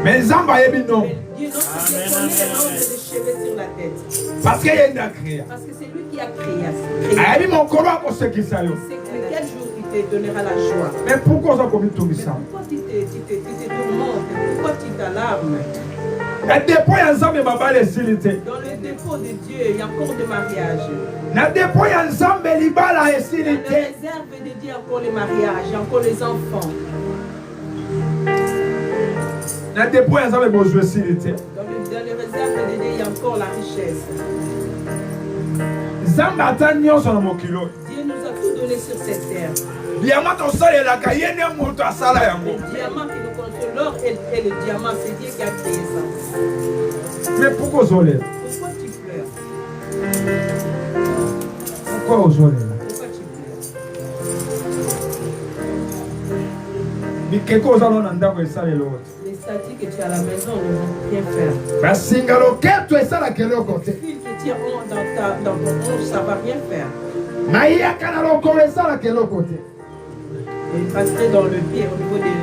Mais Zamba yebi non. Mais Dieu non, il connaît le nombre de cheveux sur la tête. Parce qu'il y a une créé. Parce que c'est lui qui a créé. Ayebi mon kolo ko se kisayo. C'est quel jour il te donnera la joie. Mais pourquoi ça comme tout Mais ça? pourquoi tu te tourmentes? Pourquoi tu t'alarmes? Et dépôt ya Nzambe babale silité. Dans le dépôt de Dieu, il y a encore des mariages. Na dépôt ya Nzambe libala Dans la esilité. réserve de Dieu, il y a encore les mariages, il y a encore les enfants. Na dépôt ya Nzambe bozwe silité. Dans les réserves de Dieu, il y a encore la richesse. Nzambe ata nyonso na mokilo. Dieu nous a tout donné sur cette terre. Diamant tosalelaka ye nde moto asala yango. Le diamant qui nous construit, l'or et le diamant, c'est Dieu qui a créé ça. Mais pourquoi ozolela? Pourquoi tu pleures? Pourquoi ozolela? Pourquoi tu pleures? Bikeko ozala na ndako esalelo te. Les statues que tu as à la maison ne vont rien faire. Basinga loketo esalaka eloko te. Les fils que tu as dans ton hanche, ça ne va rien faire. Nayaka na lokolo esalaka eloko te. Et passer dans le pied au niveau des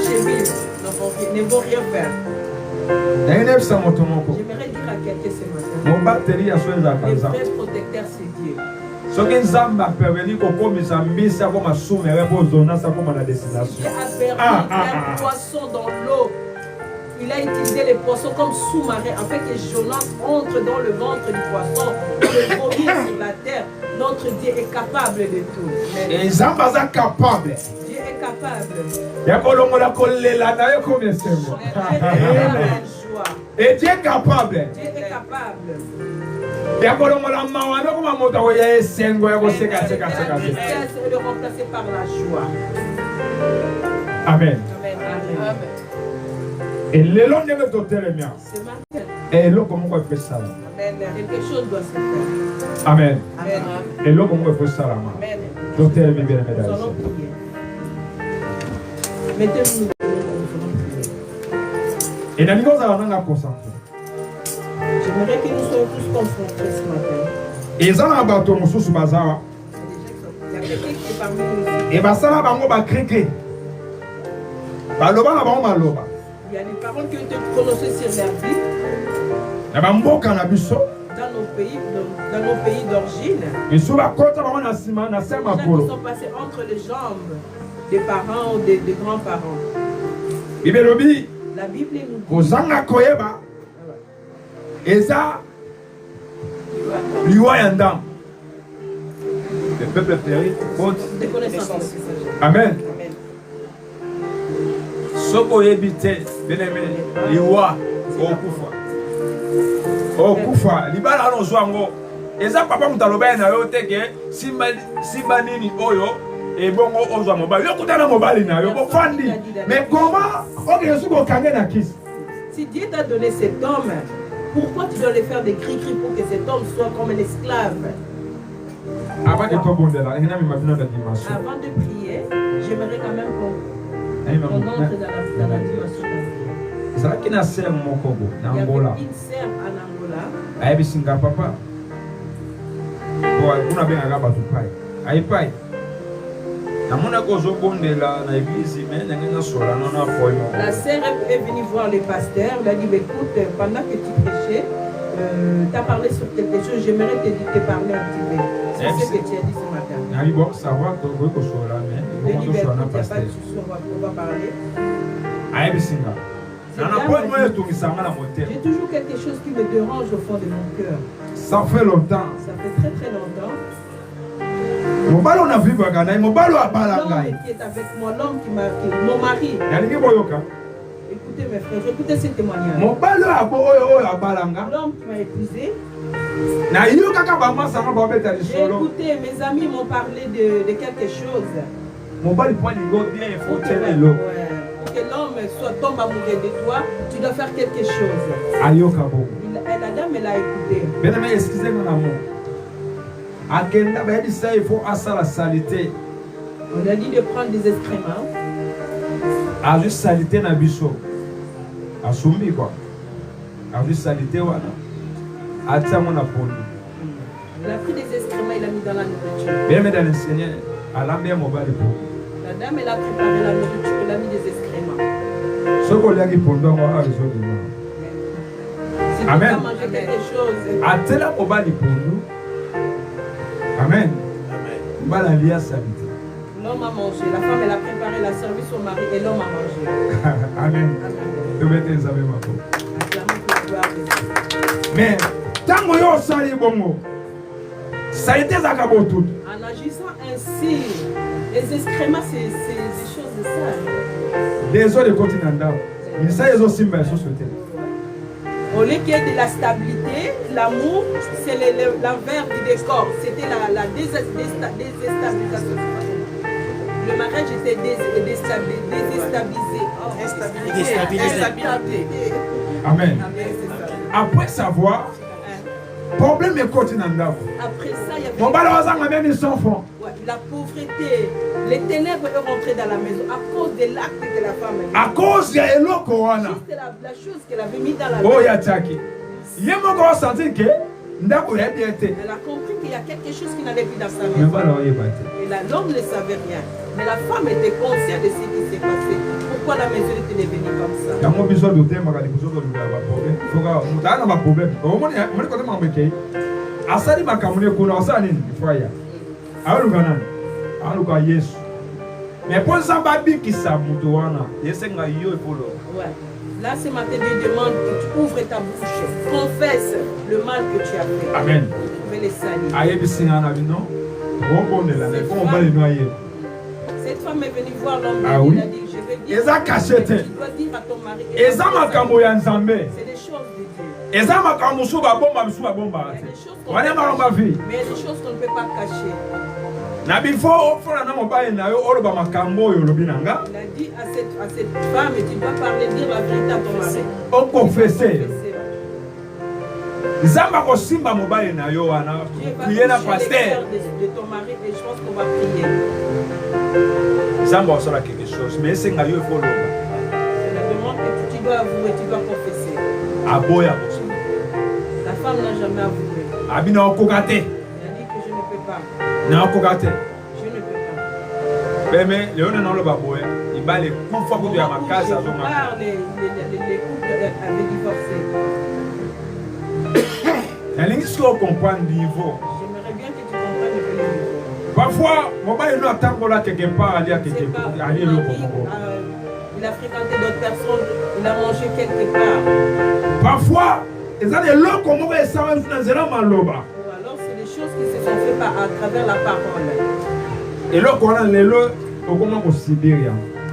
chevilles ne vont rien faire. J'aimerais dire à quelqu'un ce matin, les vrais protecteurs, c'est Dieu. Dieu a permis un poisson dans l'eau. Il a utilisé les poissons comme sous-marins afin que Jonas entre dans le ventre du poisson et le vomir sur la terre. Notre Dieu est capable de tout. Dieu est capable. Et Dieu est capable. Dieu est capable. Il y a de le remplacer par la joie. Amen. Amen. Et le long de notre hôtel est bien. Et l'eau comment on fait ça? Amen. Quelque chose doit se faire. Amen. Amen. Et l'eau comment on fait ça? Amen. L'hôtel est bien. Nous allons prier. Mettez-vous. Et nous allons concentrer. J'aimerais que nous soyons tous confrontés ce matin. Et ça n'a pas tout mon sous bazar. Il y a quelqu'un qui est parmi nous ici. Et bah ça là bango ba criquer. Ba loba na bango maloba. Il y a des paroles qui ont été prononcées sur leur vie. Na ba mboka na biso. Dans nos pays d'origine. Et sous la côte bango na sima na sema kolo. Qui sont passés entre les jambes des parents ou des grands-parents. Bibelobi. La Bible nous dit. Kozanga koyeba. Eza liwa yandam. Le peuple périt. Amen. Soko yebite beneme liwa okufa. Okufa libala no zwango. Eza papa mutaloba na yo teke simba nini oyo et bongo ozwa mobali. Yo kutana mobali na yo bofandi. Mais comment OK yesu ko kanga na kiss. Si Dieu t'a donné cet homme, pourquoi tu dois le faire des cris-cris pour que cet homme soit comme un esclave? Avant de prier, j'aimerais quand même qu'on entre dans la dimension de Dieu. Il y avait une sœur en Angola. La sœur est venue voir le pasteur. Elle a dit, écoute, pendant que tu prêchais, tu as parlé sur quelque chose, j'aimerais te parler un petit peu. C'est ce que tu as dit ce matin. Il a dit, bon, ça va, on va parler. J'ai toujours quelque chose qui me dérange au fond de mon cœur. Ça fait longtemps. Ça fait très très longtemps. L'homme qui est avec moi, l'homme qui m'a... Mon mari. Écoutez mes frères, écoutez ce témoignage. L'homme qui m'a épousé. J'ai écouté, mes amis m'ont parlé de quelque chose. Pour que l'homme tombe amoureux de toi, tu dois faire quelque chose. La dame, elle a écouté. On a dit de prendre des excréments. A juste salité na biso. A sumbi quoi. A juste salité wana. A tsamo na poli. Il a pris des excréments, il a mis dans la nourriture. Bien mais dans le Seigneur, elle a bien mobile pour. La dame, elle a préparé la nourriture, elle a mis des excréments. Ce qu'on lui a dit pour nous, on a besoin de nous. Amen. Manger quelque chose. A tela mobile pour nous. Amen. Amen. L'homme a mangé, la femme elle a préparé la service au mari et l'homme a mangé. Amen. Mais tant que vous savez bon, ça a été ça qui a tout. En agissant ainsi, les excréments c'est des choses de ça. Des autres continents, mais ça ils ont aussi bien société. Au lieu qu'il y ait de la stabilité, l'amour, c'est l'envers du décor. C'était la déstabilisation. Le mariage était déstabilisé. Amen. Après savoir, problème est continent. Après ça, il y avait la pauvreté. Les ténèbres sont rentrées dans la maison à cause de l'acte de la femme. À cause de l'eau. C'était la chose qu'elle avait mis dans la maison. Oh, Yataki. Il y a un senti que Elle a compris qu'il y a quelque chose qui n'allait plus dans sa maison. Et l'homme ne savait rien. Mais la femme était consciente de ce qui s'est passé. Pourquoi la maison était devenue comme ça? Il y a un besoin de thème, il faut mais pour ça, qui là, ce matin, Dieu demande que tu ouvres ta bouche, confesse le mal que tu as fait. Amen. Tu pouvais les salir. Cette femme est venue voir l'homme. Ah oui. Il a dit, je vais dire. Tu dois dire à ton mari. C'est des choses de Dieu. Il y a des choses mais il y a des choses qu'on ne peut pas cacher. Il a dit à cette femme, tu dois parler, dire la vérité à ton mari. On confesse. Dieu va toucher les cœurs de ton mari et je pense qu'on va prier. C'est la demande que tu dois avouer, tu dois confesser. La femme n'a jamais avoué. Elle a dit que je ne peux pas. Je ne peux pas. Mais les couples avaient divorcé. J'aimerais bien que tu comprennes le niveau. Parfois, quelque part, il a fréquenté d'autres personnes, il a mangé quelque part. Parfois, alors c'est des choses qui se sont faites à travers la parole. Et là,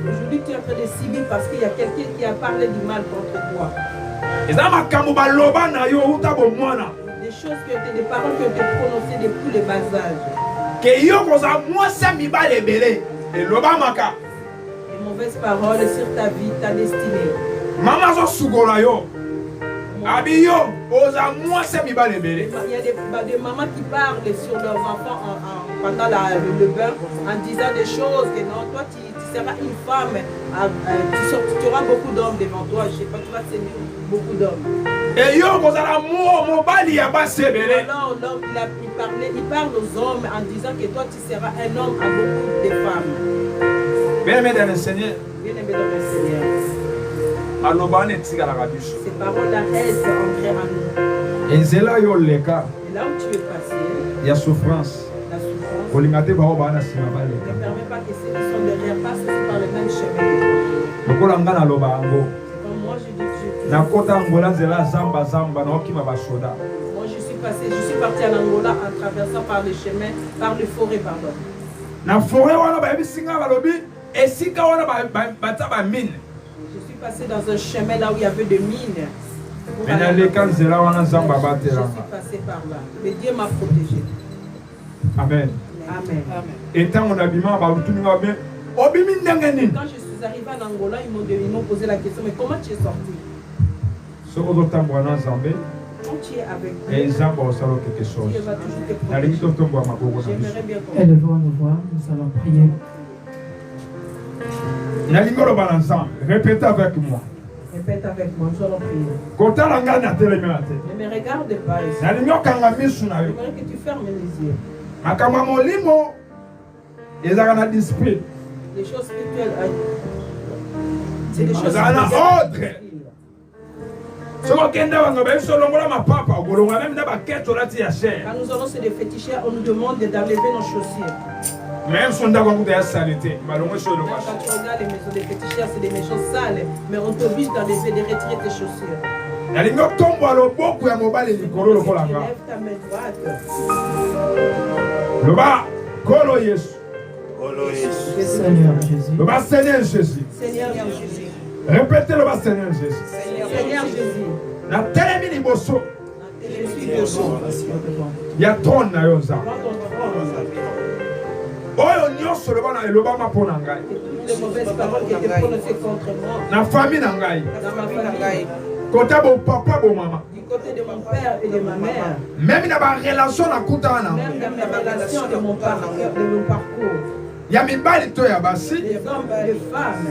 aujourd'hui, tu es en train de subir parce qu'il y a quelqu'un qui a parlé du mal contre toi. Des choses qui ont été des paroles qui ont été prononcées depuis le bas âge. Des mauvaises paroles sur ta vie, ta destinée. Il y a des mamans qui parlent sur leurs enfants pendant le bain en disant des choses que non, toi tu seras une femme, tu auras beaucoup d'hommes devant toi, je ne sais pas, tu vas séduire beaucoup d'hommes. Et alors l'homme il parle aux hommes en disant que toi tu seras un homme à beaucoup de femmes. Bien-aimé dans le Seigneur. Bien-aimé dans le Seigneur. Ces paroles-là restent ancrées en nous. Et là où tu es passé, il y a souffrance. La souffrance ne permet pas que ceux qui sont derrière passent par le même chemin. C'est comme moi je dis moi je suis parti en Angola en traversant par les chemins, par les forêts, pardon. Je suis passé dans un chemin là où il y avait des mines. Je suis passé par là. Mais Dieu m'a protégé. Amen. Amen. Et quand je suis arrivé en Angola, ils m'ont posé la question, mais comment tu es sorti? Quand tu es avec Dieu, Dieu va toujours te protéger. J'aimerais bien comprendre. Élevons-nous voir, nous allons prier. Répétez avec moi. Répète avec moi, nous allons prier. Ne me regarde pas ici. J'aimerais que tu fermes les yeux. Les choses spirituelles, c'est des choses spirituelles. Quand nous allons se des féticheurs, on nous demande d'enlever nos chaussures. Même quand tu regardes les maisons des féticheurs, c'est des maisons sales, mais on t'oblige d'enlever, de retirer tes chaussures. Lève ta main droite. Seigneur Jésus. Seigneur Jésus. Seigneur Jésus. Répétez le Seigneur Jésus. Seigneur Jésus. Je suis debout. Il y a trône na yoza. Oyo nyonso le bana elobama pona ngai. Les mauvaises paroles qui étaient prononcées contre moi. Na famille na ngai. Dans ma famille. Côté bon papa bon maman. Du côté de mon père et de ma mère. Même dans ma relation na kutana. Même dans ma relation de mon parcours. Ya mibali to ya basi. Les hommes et les femmes.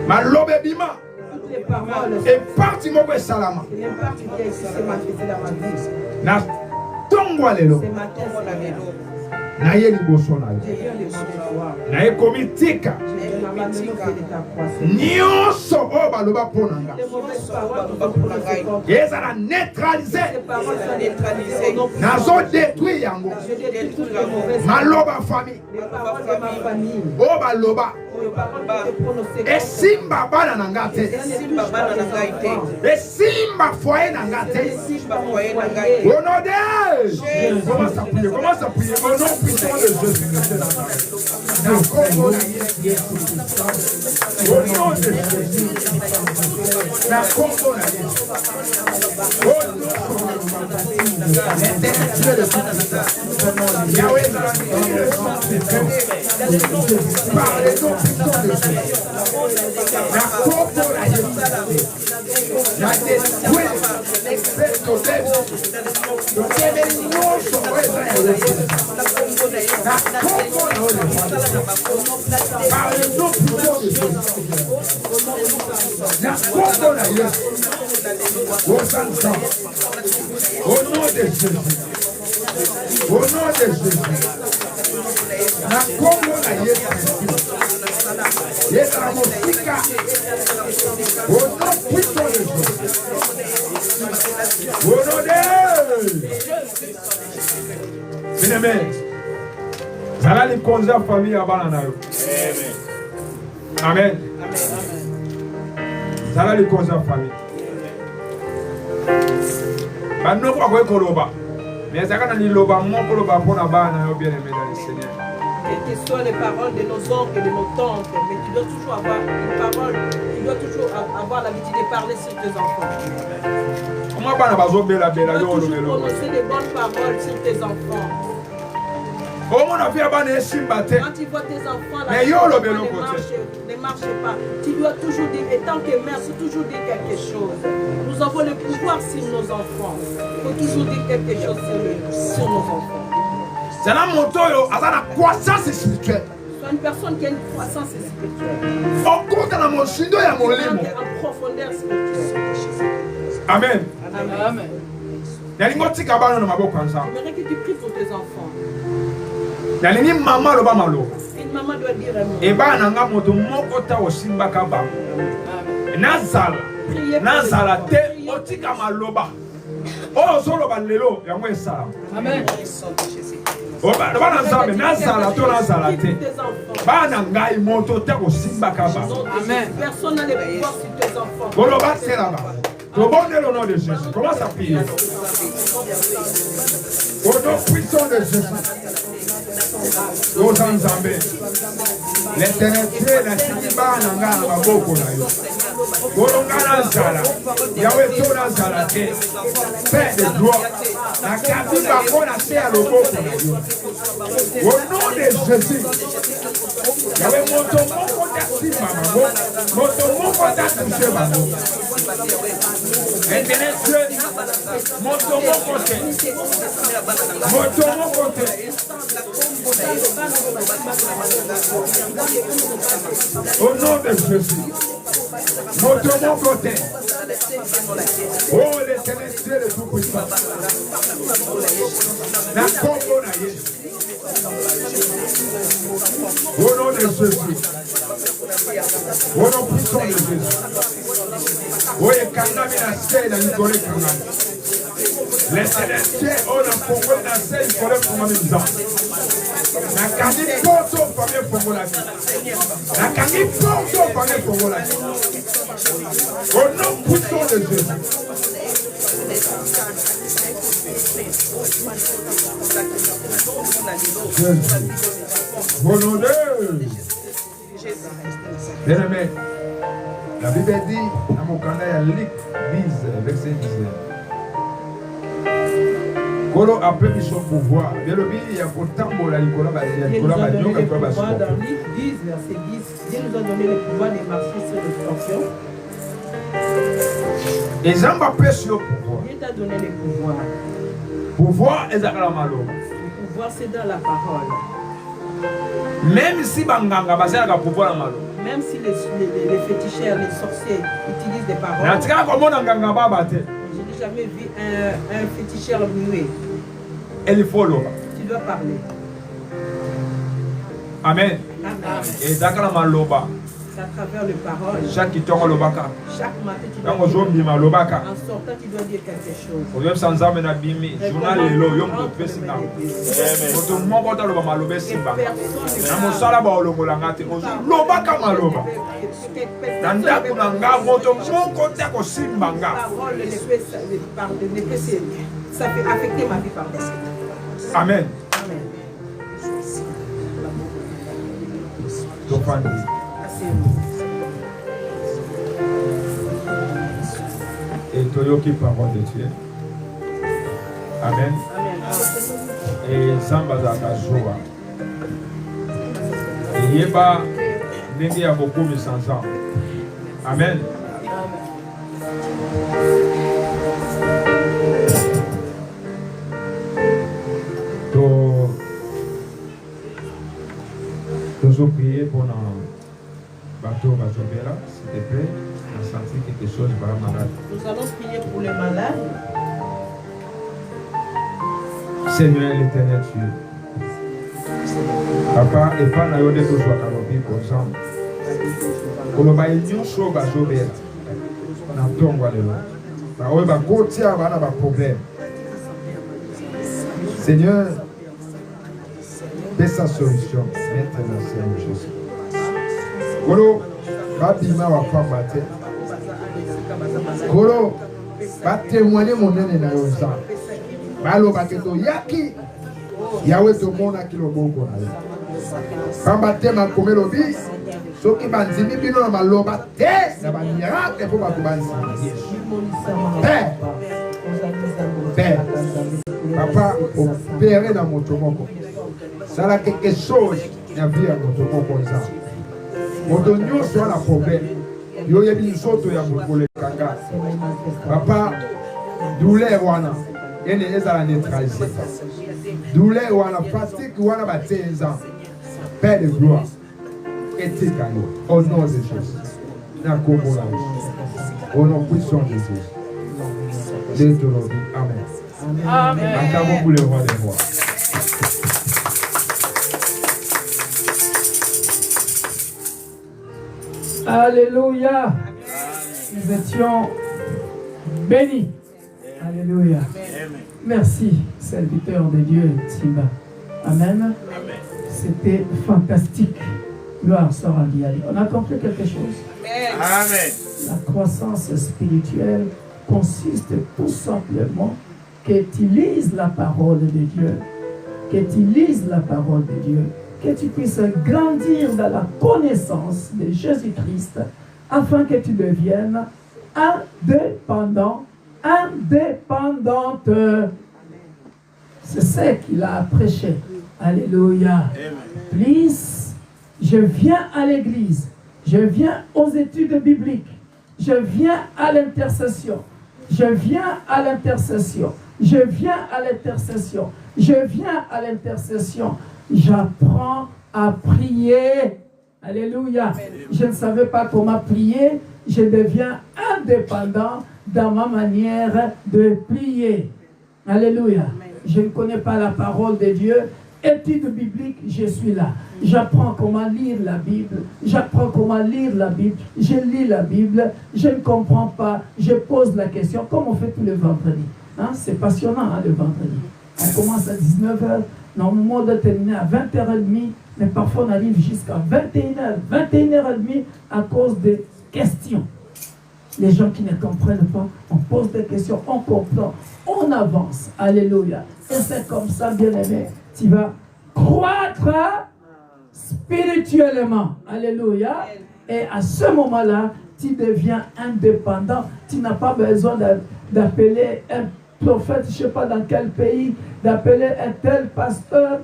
Malobe bima. Toutes les paroles. Et parti moko salama. Il y a une partie qui a été manifestée dans ma vie. Na tongwa lelo. C'est ma tombe la lelo. Na ye liboso na J'ai yo. eu le pouvoir. Na ye komitika. Nyonso o baloba pona nga. Les mauvaises paroles Ezala neutralisé. ces paroles sont neutralisées. Nazo détruit yango. Je détruis toutes les mauvaises Maloba famille. les paroles de ma famille. O baloba. Les paroles qui étaient prononcées Esimba bana na nga te. Esimba bana na ngai te. Esimba foyer na nga te. Esimba foyer na ngai te. Au nom de Jésus. Commence à prier. Commence à prier. Au nom puissant de Jésus-Christ. Au nom de Jésus. Na Congo na Yesu. Au nom de Yahweh par les noms puissants de Jésus. Na Congo na Yesu. Na détruit l'expert total. Le télényonso eza ya Yesu. Na Congo na Yesu. Par les noms puissants de Jésus. Na Congo na Yesu. Au nom de Jésus. Au nom de Jésus. Na Congo na Yesu. Yesu na mosika. Au nom puissant de Jésus. Au nom de bien-aimé. Zala likonza famille ya bana na yo. Amen. Zala likonza famille. Bano kwa kwa koloba. Mais ça quand il loba mon koloba pona bana yo bien-aimé dans le Seigneur. Quelles que soient les paroles de nos oncles et de nos tantes, mais tu dois toujours avoir une parole, tu dois toujours avoir l'habitude de parler sur tes enfants. Comment bana bazo bela Tu bela dois yo toujours lo. prononcer des bonnes paroles sur tes enfants. Comment on a fait bana esimba te. Quand tu vois tes enfants Mais yo lo belo ne marchent pas, tu dois toujours dire, et tant que mère, c'est toujours dire quelque chose. Nous avons le pouvoir sur nos enfants. Il faut toujours dire quelque chose sur nos enfants. C'est la moto à la croissance spirituelle. Sois une personne qui a une croissance spirituelle. Au compte dans mon chindo ya mon limo. En profondeur spirituelle. Amen. Amen. Yalingo tika bana na maboko nza. J'aimerais que tu pries pour tes enfants. Yalingi mama lo ba malo. Une maman doit dire un mot. E bana nga moto moko ta osimba ka ba. Nazala. Nazala te otika maloba. Oh solo ba lelo yango esala. Amen. Oba bana nzambe nazala to nazala te. Bana ngai moto ta osimba ka ba. Amen. Personne n'a le pouvoir sur tes enfants. Koloba sela ba. Probondez le nom de Jésus. Commence à prier. Au nom puissant de Jésus. Aux Nzambe. L'Éternel Dieu na siliba na nga na maboko na yo. Kolonga na nzala. Yahweh to na nzala te. Père de gloire. Na kabi bako na se ya loboko na yo. Au nom de Jésus. Yahweh moto moko ta sima bango. Moto moko ta touche bango. L'Éternel Dieu. Moto moko te. Moto moko te. Au nom de Jésus, montre mon côté. Oh, l'Éternel Dieu le Tout-Puissant. La Congo na Yesu. Au nom de Jésus. Au nom puissant de Jésus. Oh, et Kangami na se na Nicolas Kangami. L'Éternel Dieu, on a Congo na se Nicolas Kangami. Nakangi poto famille fongola. Nakangi poto famille fongola. Au nom puissant de Jésus. Au nom de bien-aimé, la Bible dit dans mon canal Luc 10, verset 19. Kolo appelle son pouvoir. Bien le il y a pourtant la Nicolas Dieu nous a donné le pouvoir dans Luc 10, verset 10. Dieu nous a donné le pouvoir de marcher sur les scorpions. Et Jean appelle sur le pouvoir. Dieu t'a donné le pouvoir. Pouvoir est à la malo. Le pouvoir c'est dans la parole. Même si banganga basé à pouvoir la malo. Même si les féticheurs, les sorciers utilisent des paroles. Na tika ko mona nganga baba te. J'ai jamais vu un féticheur muet. Il faut l'eau. Tu dois parler. Amen. Amen. Et d'accord, ma loba. C'est à travers les paroles. Chaque matin, tu dois dire. En sortant, tu dois dire quelque chose. Ça fait affecter ma vie par le Seigneur. Amen. Et Toyoki parole de Dieu. Amen. Et Zambazaka Joa. Et Yeba Nengi a beaucoup mis ensemble. Amen. Nous prier pour nos bateaux, s'il te plaît. On a senti quelque chose par la malade. Nous allons prier pour les malades. Seigneur l'éternel Dieu. Papa, et pas naïo de tous soit calobi pour ça. Koloba union so bazobela. Na tongwa lelo. Ba oye ba kotia ba na ba problème. Seigneur, fais sa solution maintenant, Seigneur Jésus. Kolo, ba bima wa fa bate. Kolo, ba témoigner mon nene na yo ça. Ba lo ba keto yaki. Yawe to mona kilo boko na yo. Ba tema komelo bi. Soki banzimi bino na maloba te na ba miracle pour ba kubanzi. Père, papa, opérez dans mon tomoko. Ça a quelque chose à vie à mon tomoko. Mon donio soit la problème. Yo yebi soto ya mokole kanga. Papa, douleur wana. Ene ezala neutralisé. Douleur wana pratique wana ba 15 ans. Père de gloire. Éthique au nom de Jésus. Na komola. Au nom puissant de Jésus. Amen. Amen. Acclamons pour le roi des rois. Alléluia. Nous étions bénis. Alléluia. Merci, serviteur de Dieu, Simba. Amen. C'était fantastique. Gloire soit rendue à Dieu. On a compris quelque chose. Amen. La croissance spirituelle consiste tout simplement que tu lises la parole de Dieu, que tu lises la parole de Dieu, que tu puisses grandir dans la connaissance de Jésus-Christ, afin que tu deviennes indépendant, indépendante. C'est ce qu'il a prêché. Alléluia. Please, je viens à l'église, je viens aux études bibliques, je viens à l'intercession, je viens à l'intercession, je viens à l'intercession, je viens à l'intercession. J'apprends à prier. Alléluia. Je ne savais pas comment prier. Je deviens indépendant dans ma manière de prier. Alléluia. Je ne connais pas la parole de Dieu. Étude biblique, je suis là. J'apprends comment lire la Bible. J'apprends comment lire la Bible. Je lis la Bible. Je ne comprends pas. Je pose la question, comme on fait tous les vendredis. Hein? C'est passionnant, hein, le vendredi. On commence à 19h. Normalement, on doit terminer à 20h30. Mais parfois, on arrive jusqu'à 21h, 21h30 à cause des questions. Les gens qui ne comprennent pas, on pose des questions, on comprend, on avance. Alléluia. Et c'est comme ça, bien-aimé, tu vas croître spirituellement. Alléluia. Et à ce moment-là, tu deviens indépendant. Tu n'as pas besoin d'appeler un prophète, je ne sais pas dans quel pays, d'appeler un tel pasteur.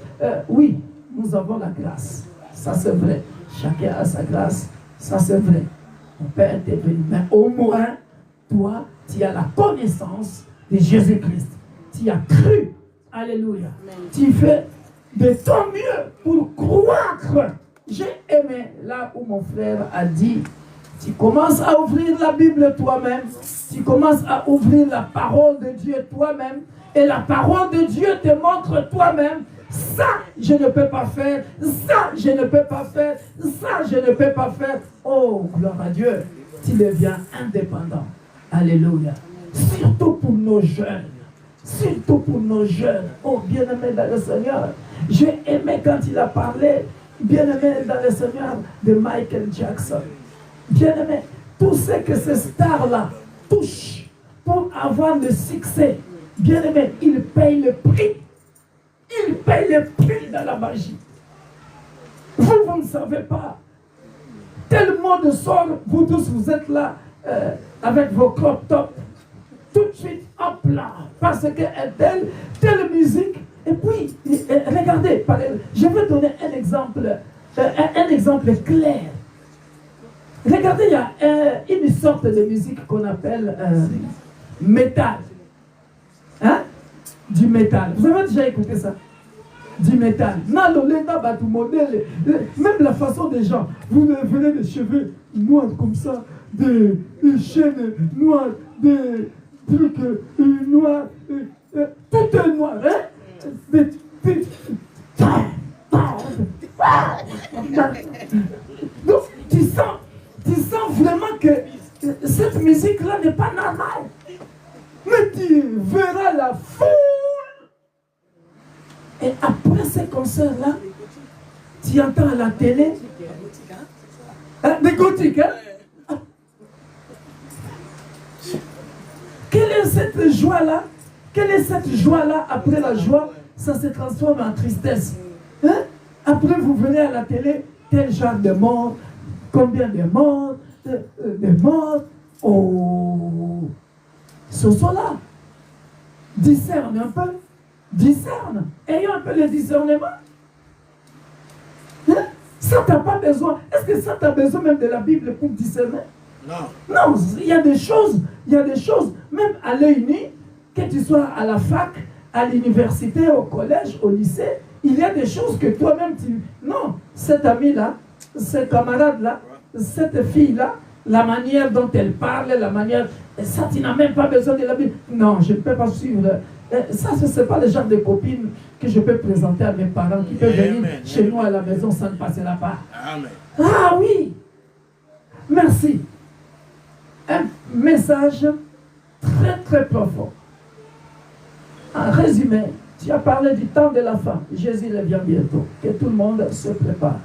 Oui, nous avons la grâce. Ça, c'est vrai. Chacun a sa grâce. Ça, c'est vrai. On peut intervenir. Mais au moins, toi, tu as la connaissance de Jésus-Christ. Tu as cru. Alléluia. Tu fais de ton mieux pour croître. J'ai aimé là où mon frère a dit, Tu commences à ouvrir la Bible toi-même. Tu commences à ouvrir la parole de Dieu toi-même. Et la parole de Dieu te montre toi-même. Ça, je ne peux pas faire. Ça, je ne peux pas faire. Ça, je ne peux pas faire. Oh, gloire à Dieu. Tu deviens indépendant. Alléluia. Surtout pour nos jeunes. Surtout pour nos jeunes. Oh, bien-aimé dans le Seigneur. J'ai aimé quand il a parlé, bien-aimé dans le Seigneur, de Michael Jackson. Bien-aimé, tout ce que ces stars-là touchent pour avoir le succès, bien-aimé, ils payent le prix. Ils payent le prix dans la magie. Vous ne savez pas. Tel monde sort, vous tous, vous êtes là avec vos crop top. Tout de suite, hop là. Parce que telle musique. Et puis, regardez, je vais donner un exemple clair. Regardez, il y a une sorte de musique qu'on appelle métal. Hein? Du métal. Vous avez déjà écouté ça? Du métal. Même la façon des gens. Vous venez des cheveux noirs comme ça, des chaînes noires, des trucs noirs, tout est noir. Hein? Donc, tu sens vraiment que cette musique-là n'est pas normale. Mais tu verras la foule. Et après ces concerts-là, tu entends à la télé des gothiques. Hein? Quelle est cette joie-là? Quelle est cette joie-là? Après la joie, ça se transforme en tristesse. Hein? Après, vous venez à la télé, tel genre de mort, combien de morts, de morts. Oh, ce sont-là. Discerne un peu. Discerne. Ayons un peu le discernement. Hein? Ça, tu n'as pas besoin. Est-ce que ça, tu as besoin même de la Bible pour discerner? Non. Non, il y a des choses, même à l'œil nu, que tu sois à la fac, à l'université, au collège, au lycée, il y a des choses que toi-même tu... Non, cet ami-là, ce camarade-là, cette fille-là, la manière dont elle parle, la manière... Ça, tu n'as même pas besoin de la Bible. Non, je ne peux pas suivre. Ça, ce n'est pas le genre de copine que je peux présenter à mes parents qui peuvent venir chez nous à la maison, ça ne passera pas. Amen. Ah oui! Merci. Un message très très profond. En résumé, tu as parlé du temps de la fin. Jésus revient bientôt. Que tout le monde se prépare.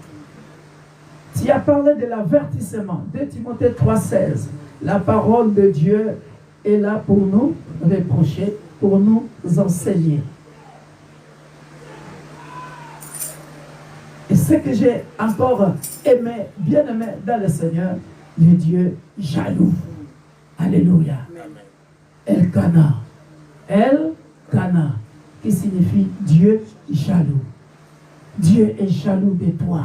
Tu as parlé de l'avertissement. 2 Timothée 3,16. La parole de Dieu est là pour nous reprocher, pour nous enseigner. Et ce que j'ai encore aimé, bien aimé dans le Seigneur, le Dieu jaloux. Alléluia. El-Kana. El-Kana, qui signifie Dieu jaloux. Dieu est jaloux de toi.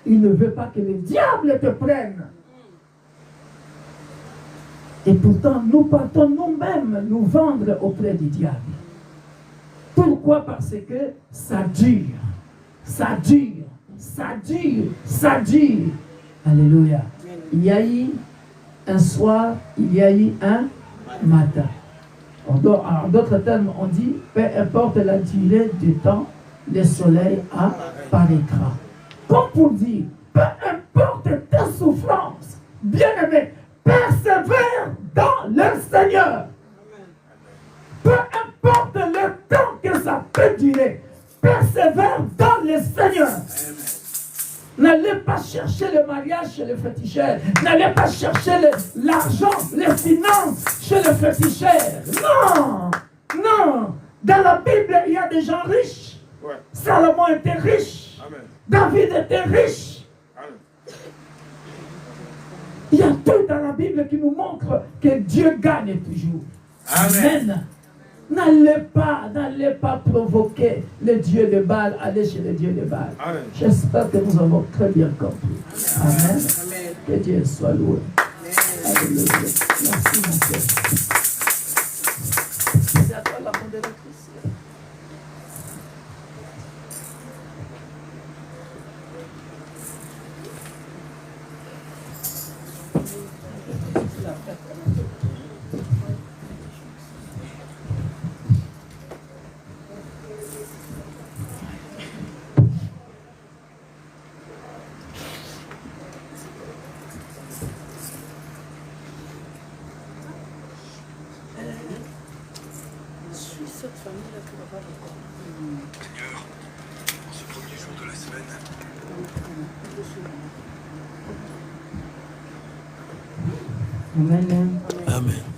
Il ne veut pas que le diable te prenne. Et pourtant, nous partons nous-mêmes nous vendre auprès du diable. Pourquoi? Parce que ça dure. Ça dure. Ça dure. Ça dure. Alléluia. Il y a eu un soir, il y a eu un matin. En d'autres termes, on dit, peu importe la durée du temps, le soleil apparaîtra. Comme pour dire, peu importe ta souffrance, bien-aimé, persévère dans le Seigneur. Peu importe le temps que ça peut durer, persévère dans le Seigneur. N'allez pas chercher le mariage chez le féticheur. N'allez pas chercher l'argent, les finances chez le féticheur. Non, non. Dans la Bible, il y a des gens riches. Ouais. Salomon était riche. Amen. David était riche. Amen. Il y a tout dans la Bible qui nous montre que Dieu gagne toujours. Amen. Amen. N'allez pas provoquer le Dieu de Baal, allez chez le Dieu de Baal. J'espère que nous avons très bien compris. Amen. Amen. Que Dieu soit loué. Alléluia. Merci mon Père. C'est à toi la modératrice. Seigneur, en ce premier jour de la semaine, Amen. Amen.